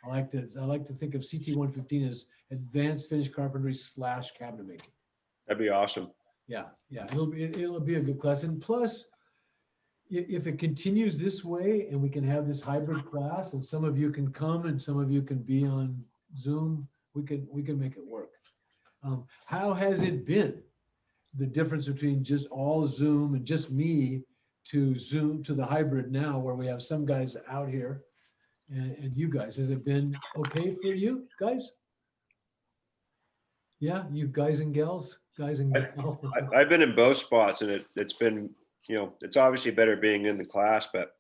I like to think of CT115 as advanced finished carpentry / cabinet making. That'd be awesome. Yeah, it'll be a good class, and plus, if it continues this way, and we can have this hybrid class, and some of you can come and some of you can be on Zoom. We can make it work. How has it been? The difference between just all Zoom and just me to Zoom to the hybrid now, where we have some guys out here and you guys. Has it been okay for you guys? Yeah, you guys and gals, gals. I've been in both spots, and it's been, you know, it's obviously better being in the class, but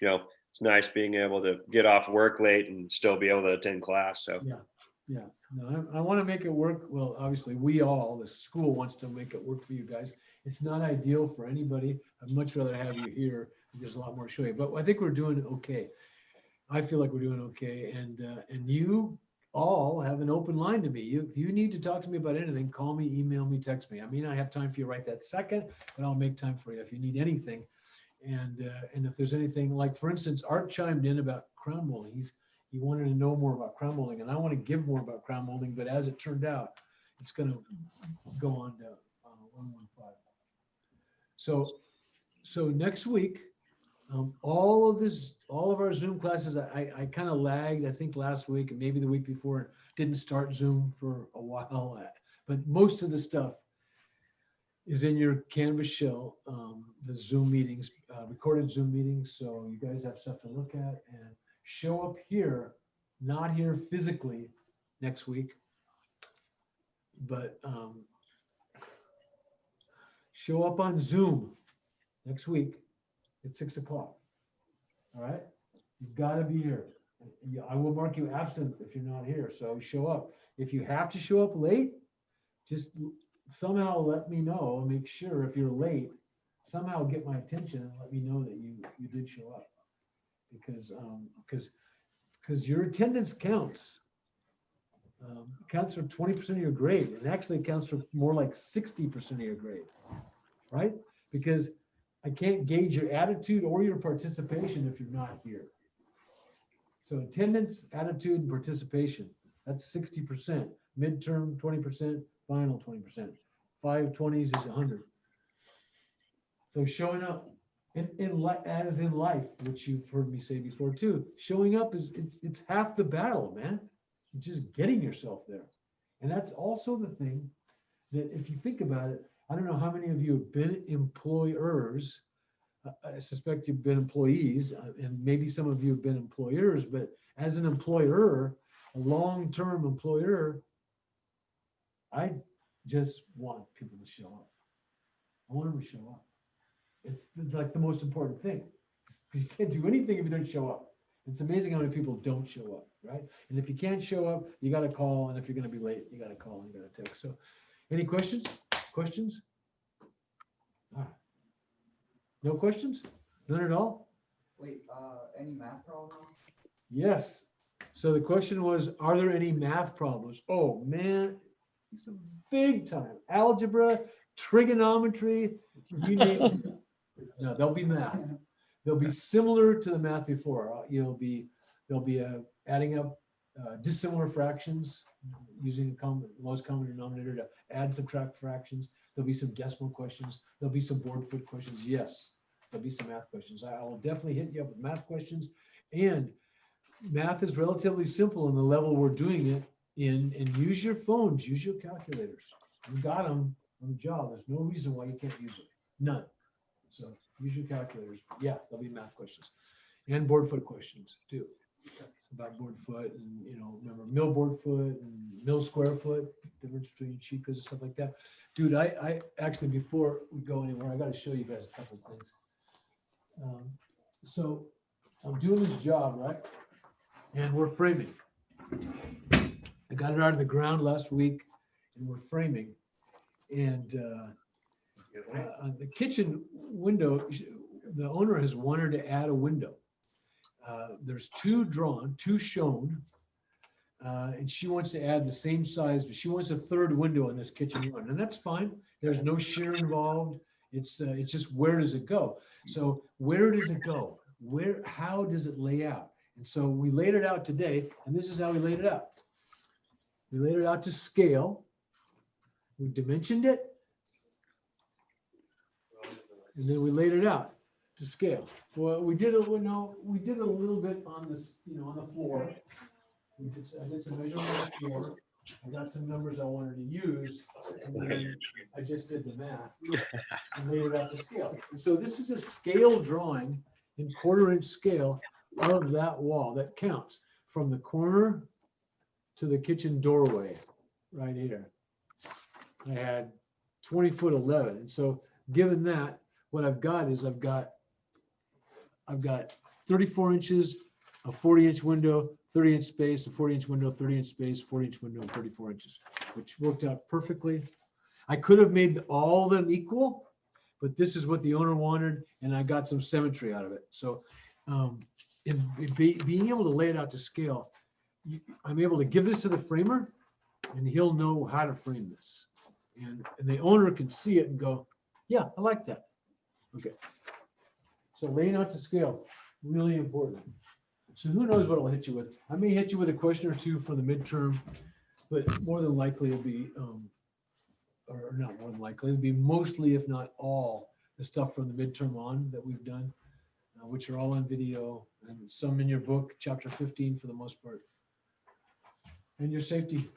you know, it's nice being able to get off work late and still be able to attend class. So Yeah, no, I want to make it work. Well, obviously, the school wants to make it work for you guys. It's not ideal for anybody. I'd much rather have you here. There's a lot more to show you, but I think we're doing okay. I feel like we're doing okay, and you all have an open line to me. If you need to talk to me about anything, call me, email me, text me. I may not have time for you right that second, but I'll make time for you if you need anything. And if there's anything, like for instance, Art chimed in about crown molding. He wanted to know more about crown molding, and I want to give more about crown molding, but as it turned out, it's going to go on to 115. So next week, all of our Zoom classes, I kind of lagged, I think last week and maybe the week before, didn't start Zoom for a while, but most of the stuff is in your Canvas shell, the Zoom meetings, recorded Zoom meetings. So you guys have stuff to look at and show up here, not here physically next week, but show up on Zoom next week at 6 o'clock. All right, you've got to be here. I will mark you absent if you're not here. So show up. If you have to show up late, just somehow let me know. Make sure if you're late, somehow get my attention and let me know that you did show up, because your attendance counts. Counts for 20% of your grade, and actually counts for more like 60% of your grade, right? Because I can't gauge your attitude or your participation if you're not here. So attendance, attitude, and participation, that's 60%. Midterm, 20%, final 20%. 5 20s is 100. So showing up, as in life, which you've heard me say before too, showing up it's half the battle, man. Just getting yourself there. And that's also the thing that if you think about it, I don't know how many of you have been employers. I suspect you've been employees, and maybe some of you have been employers, but as an employer, a long-term employer, I just want people to show up. I want them to show up. It's like the most important thing. You can't do anything if you don't show up. It's amazing how many people don't show up, right? And if you can't show up, you got to call. And if you're going to be late, you got to call and you got to text. So any questions? Questions? All right. No questions? None at all? Wait, any math problems? Yes. So the question was, are there any math problems? Oh man, some big time. Algebra, trigonometry, you name it. No, there'll be math. They'll be similar to the math before. There'll be adding up dissimilar fractions using the lowest common denominator to add, subtract fractions. There'll be some decimal questions. There'll be some board foot questions. Yes, there'll be some math questions. I will definitely hit you up with math questions. And math is relatively simple in the level we're doing it in. And use your phones, use your calculators. You got them on the job. There's no reason why you can't use them. None. So use your calculators. Yeah, there'll be math questions and board foot questions too. It's about board foot and, remember mill board foot and mill square foot, difference between cheapers and stuff like that. Dude, I actually, before we go anywhere, I got to show you guys a couple of things. So I'm doing this job, right? And we're framing. I got it out of the ground last week and we're framing. And the kitchen window, the owner has wanted to add a window. There's 2 drawn, 2 shown, and she wants to add the same size, but she wants a 3rd window in this kitchen run, and that's fine. There's no shear involved. It's just, where does it go? So where does it go? How does it lay out? And so we laid it out today, and this is how we laid it out. We laid it out to scale. We dimensioned it. And then we laid it out to scale. Well, we did a little bit on this, on the floor. I did some measurement on the floor. I got some numbers I wanted to use, and then I just did the math and laid it out to scale. And so this is a scale drawing in 1/4-inch scale of that wall that counts from the corner to the kitchen doorway right here. I had 20 foot 11. And so given that, what I've got is I've got 34 inches, a 40-inch window, 30-inch space, a 40-inch window, 30-inch space, 40-inch window, and 34 inches, which worked out perfectly. I could have made all of them equal, but this is what the owner wanted, and I got some symmetry out of it. So being able to lay it out to scale I'm able to give this to the framer and he'll know how to frame this. And the owner can see it and go, yeah, I like that. Okay. So laying out to scale, really important. So who knows what I'll hit you with? I may hit you with a question or two for the midterm, but more than likely it'll be, or not more than likely, it'll be mostly, if not all, the stuff from the midterm on that we've done, which are all on video and some in your book, chapter 15 for the most part. And your safety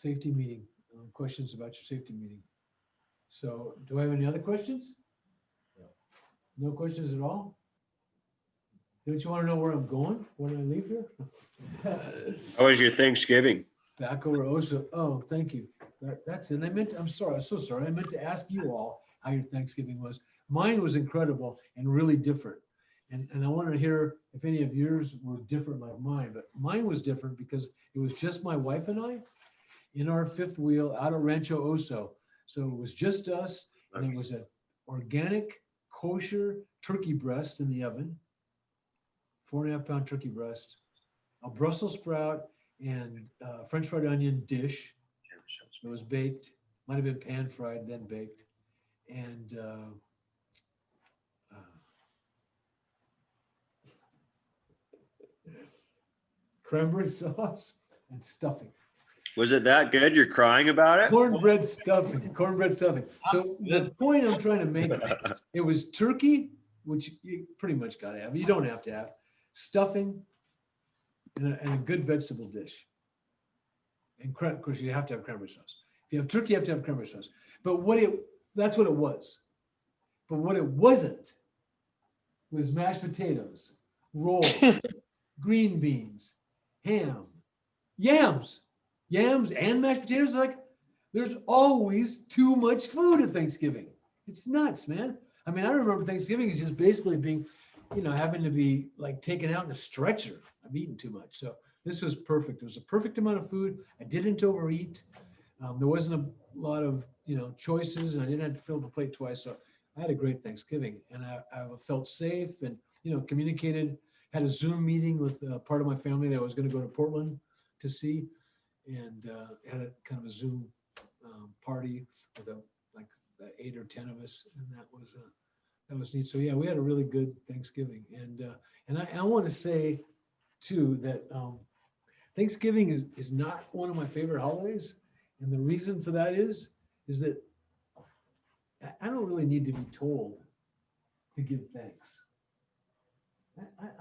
meeting, questions about your safety meeting. So do I have any other questions? No questions at all? Don't you want to know where I'm going when I leave here? How was your Thanksgiving? Back over Oso. Oh, thank you. That's it. I'm sorry. I'm so sorry. I meant to ask you all how your Thanksgiving was. Mine was incredible and really different. And I want to hear if any of yours were different like mine, but mine was different because it was just my wife and I in our fifth wheel out of Rancho Oso. So it was just us, and it was an organic kosher turkey breast in the oven, 4.5 pound turkey breast, a Brussels sprout and French fried onion dish. It was baked, might have been pan fried, then baked, and cranberry sauce and stuffing. Was it that good? You're crying about it? Cornbread stuffing, cornbread stuffing. So the point I'm trying to make, it was turkey, which you pretty much got to have. You don't have to have stuffing and a good vegetable dish. And of course, you have to have cranberry sauce. If you have turkey, you have to have cranberry sauce. But that's what it was. But what it wasn't was mashed potatoes, rolls, green beans, ham, yams and mashed potatoes. Like, there's always too much food at Thanksgiving. It's nuts, man. I mean, I remember Thanksgiving is just basically being, having to be like taken out in a stretcher. I've eaten too much. So this was perfect. It was a perfect amount of food. I didn't overeat. There wasn't a lot of, choices, and I didn't have to fill the plate twice. So I had a great Thanksgiving, and I felt safe and, communicated, had a Zoom meeting with part of my family that I was going to go to Portland to see, and had a kind of a Zoom party with like 8 or 10 of us, and that was neat. So yeah, we had a really good Thanksgiving, and I want to say too that Thanksgiving is not one of my favorite holidays, and the reason for that is that I don't really need to be told to give thanks.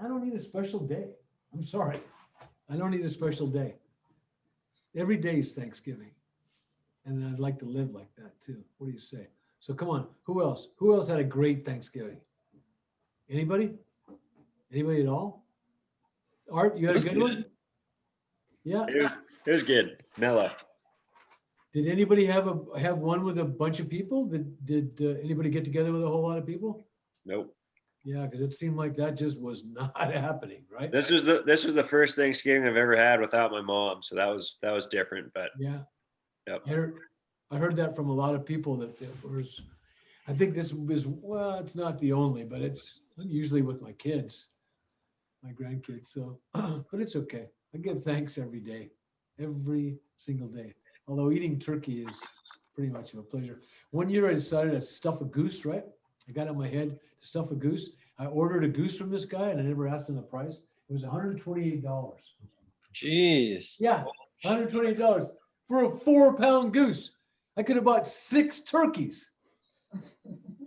I don't need a special day. I'm sorry, I don't need a special day. Every day is Thanksgiving, and I'd like to live like that too. What do you say? So come on, who else? Who else had a great Thanksgiving? Anybody? Anybody at all? Art, you had a good one? Yeah. It was good. Mellow. Did anybody have one with a bunch of people? Did anybody get together with a whole lot of people? Nope. Yeah, because it seemed like that just was not happening, right? This was the first Thanksgiving I've ever had without my mom, so that was different. But yeah, yep. I heard that from a lot of people that it was. I think this was, well, it's not the only, but it's usually with my kids, my grandkids. So, but it's okay. I give thanks every day, every single day. Although eating turkey is pretty much of a pleasure. One year I decided to stuff a goose, right? I got it in my head to stuff a goose. I ordered a goose from this guy and I never asked him the price. It was $128. Jeez. Yeah, $128 for a 4-pound goose. I could have bought 6 turkeys.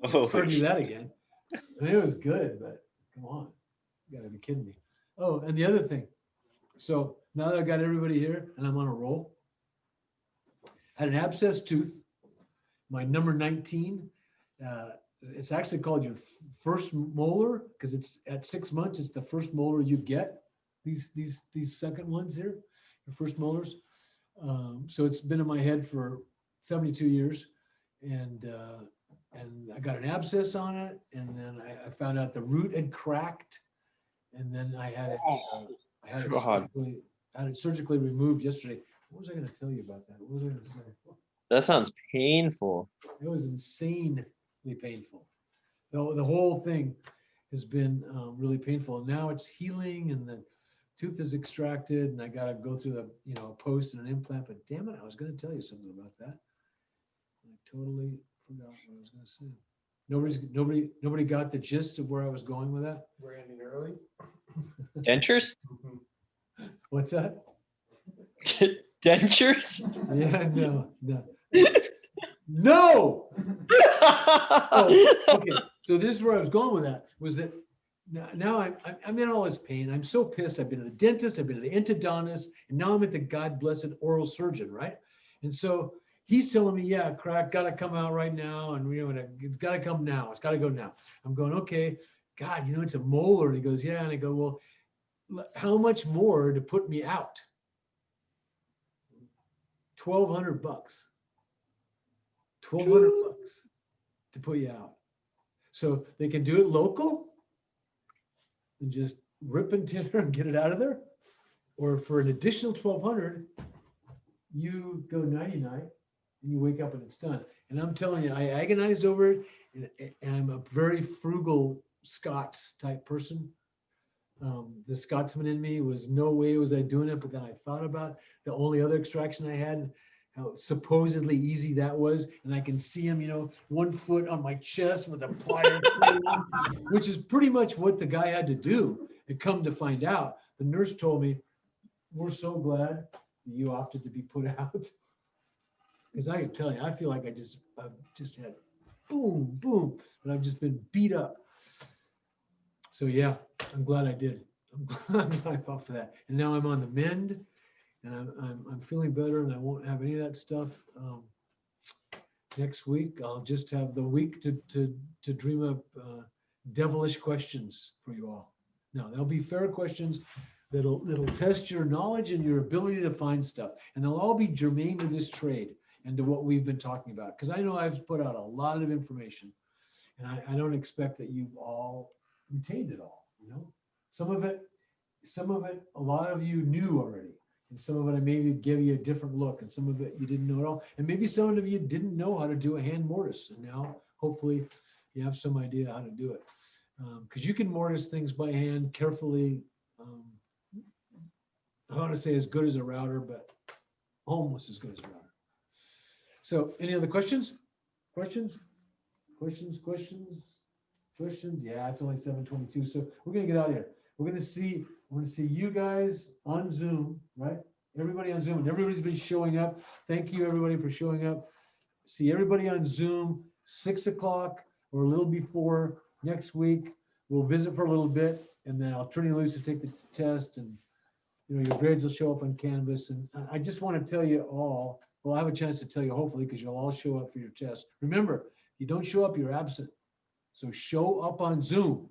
Hard to do that again. I mean, it was good, but come on, you gotta be kidding me. Oh, and the other thing. So now that I got everybody here and I'm on a roll, I had an abscessed tooth, my number 19. It's actually called your first molar because it's at 6 months. It's the first molar you get. These second ones here, your first molars. So it's been in my head for 72 years, and I got an abscess on it, and then I found out the root had cracked, and then I had it surgically removed yesterday. What was I going to tell you about that? What was I going to say? That sounds painful. It was insanely painful. The whole thing has been really painful, and now it's healing, and the tooth is extracted and I gotta go through the, you know, a post and an implant, but damn it, I was gonna tell you something about that. I totally forgot what I was gonna say. Nobody got the gist of where I was going with that? We're ending early. Dentures? What's that? Dentures? Yeah, no. No! Oh, okay, so this is where I was going with that, was that now I'm in all this pain. I'm so pissed. I've been to the dentist, I've been to the endodontist, and now I'm at the God blessed oral surgeon, right? And so he's telling me, yeah, crack, gotta come out right now, and it's gotta come now. It's gotta go now. I'm going, okay, God, you know, it's a molar. And he goes, yeah. And I go, well, how much more to put me out? $1,200. $1,200 to put you out. So they can do it local and just rip and tear and get it out of there. Or for an additional $1,200, you go 99 and you wake up and it's done. And I'm telling you, I agonized over it, and I'm a very frugal Scots type person. The Scotsman in me was no way was I doing it, but then I thought about the only other extraction I had, and how supposedly easy that was. And I can see him, you know, 1 foot on my chest with a pliers, which is pretty much what the guy had to do. And come to find out, the nurse told me, we're so glad you opted to be put out. Because I can tell you, I feel like I've just had boom, boom, and I've just been beat up. So yeah, I'm glad I did. I'm glad I fought for that. And now I'm on the mend, and I'm feeling better, and I won't have any of that stuff. Next week, I'll just have the week to dream up devilish questions for you all. Now, there'll be fair questions that'll test your knowledge and your ability to find stuff, and they'll all be germane to this trade and to what we've been talking about. Because I know I've put out a lot of information, and I don't expect that you've all retained it all. You know, some of it, a lot of you knew already, and some of it I maybe give you a different look, and some of it you didn't know at all, and maybe some of you didn't know how to do a hand mortise, and now hopefully you have some idea how to do it, because you can mortise things by hand carefully. I want to say as good as a router, but almost as good as a router. So, any other questions? Questions? Yeah, it's only 7:22, so we're gonna get out of here. I'm gonna see you guys on Zoom, right? Everybody on Zoom, and everybody's been showing up. Thank you, everybody, for showing up. See everybody on Zoom, 6 o'clock or a little before next week. We'll visit for a little bit, and then I'll turn you loose to take the test, and you know, your grades will show up on Canvas. And I just want to tell you all, well, I have a chance to tell you, hopefully, because you'll all show up for your test. Remember, if you don't show up, you're absent. So show up on Zoom.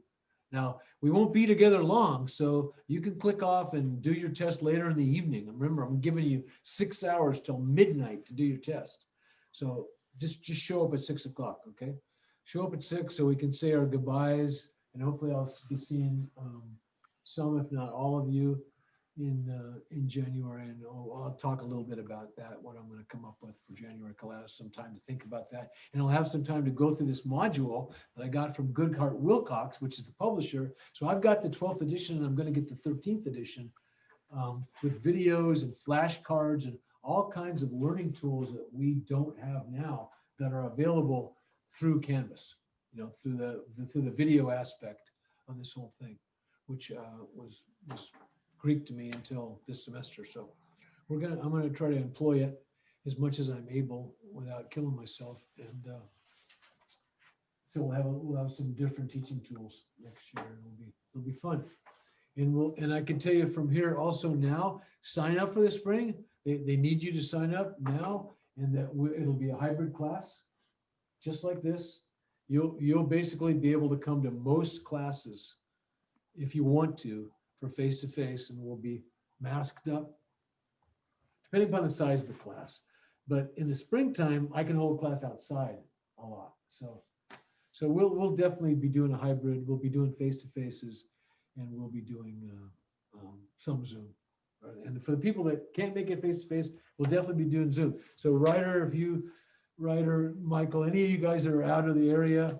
Now, we won't be together long, so you can click off and do your test later in the evening. And remember, I'm giving you 6 hours till midnight to do your test. So just show up at 6 o'clock, okay? Show up at 6 so we can say our goodbyes, and hopefully I'll be seeing some, if not all of you, in January, and I'll talk a little bit about that, what I'm going to come up with for January. I'll have some time to think about that, and I'll have some time to go through this module that I got from Goodhart Wilcox, which is the publisher. So I've got the 12th edition, and I'm going to get the 13th edition with videos and flashcards and all kinds of learning tools that we don't have now that are available through Canvas, you know, through the video aspect of this whole thing, which was Greek to me until this semester. So I'm gonna try to employ it as much as I'm able without killing myself. And so we'll have some different teaching tools next year, and it'll be fun. And I can tell you from here also now, sign up for the spring. They need you to sign up now, and that it'll be a hybrid class, just like this. You'll basically be able to come to most classes if you want to, for face-to-face, and we'll be masked up, depending upon the size of the class. But in the springtime, I can hold class outside a lot. So we'll definitely be doing a hybrid. We'll be doing face-to-faces, and we'll be doing some Zoom. And for the people that can't make it face-to-face, we'll definitely be doing Zoom. So Ryder, Michael, any of you guys that are out of the area,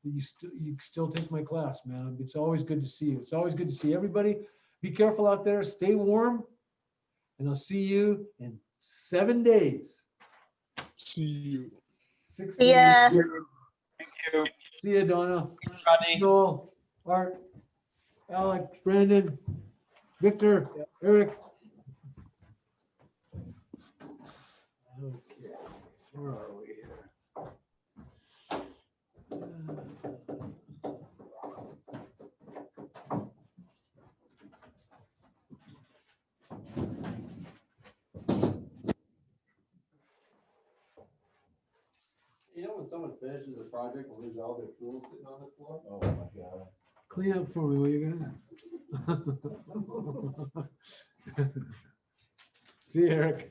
you still take my class, man. It's always good to see you. It's always good to see everybody. Be careful out there, stay warm, and I'll see you in 7 days. See you. 6 Yeah. days. Thank you. See you, Donna. Rodney. Noel, Art, Alec, Brandon, Victor, Eric. Okay, where are we here? You know, when someone finishes a project and leaves all their tools sitting on the floor? Oh my God. Clean up for me, will you guys? See you, Eric.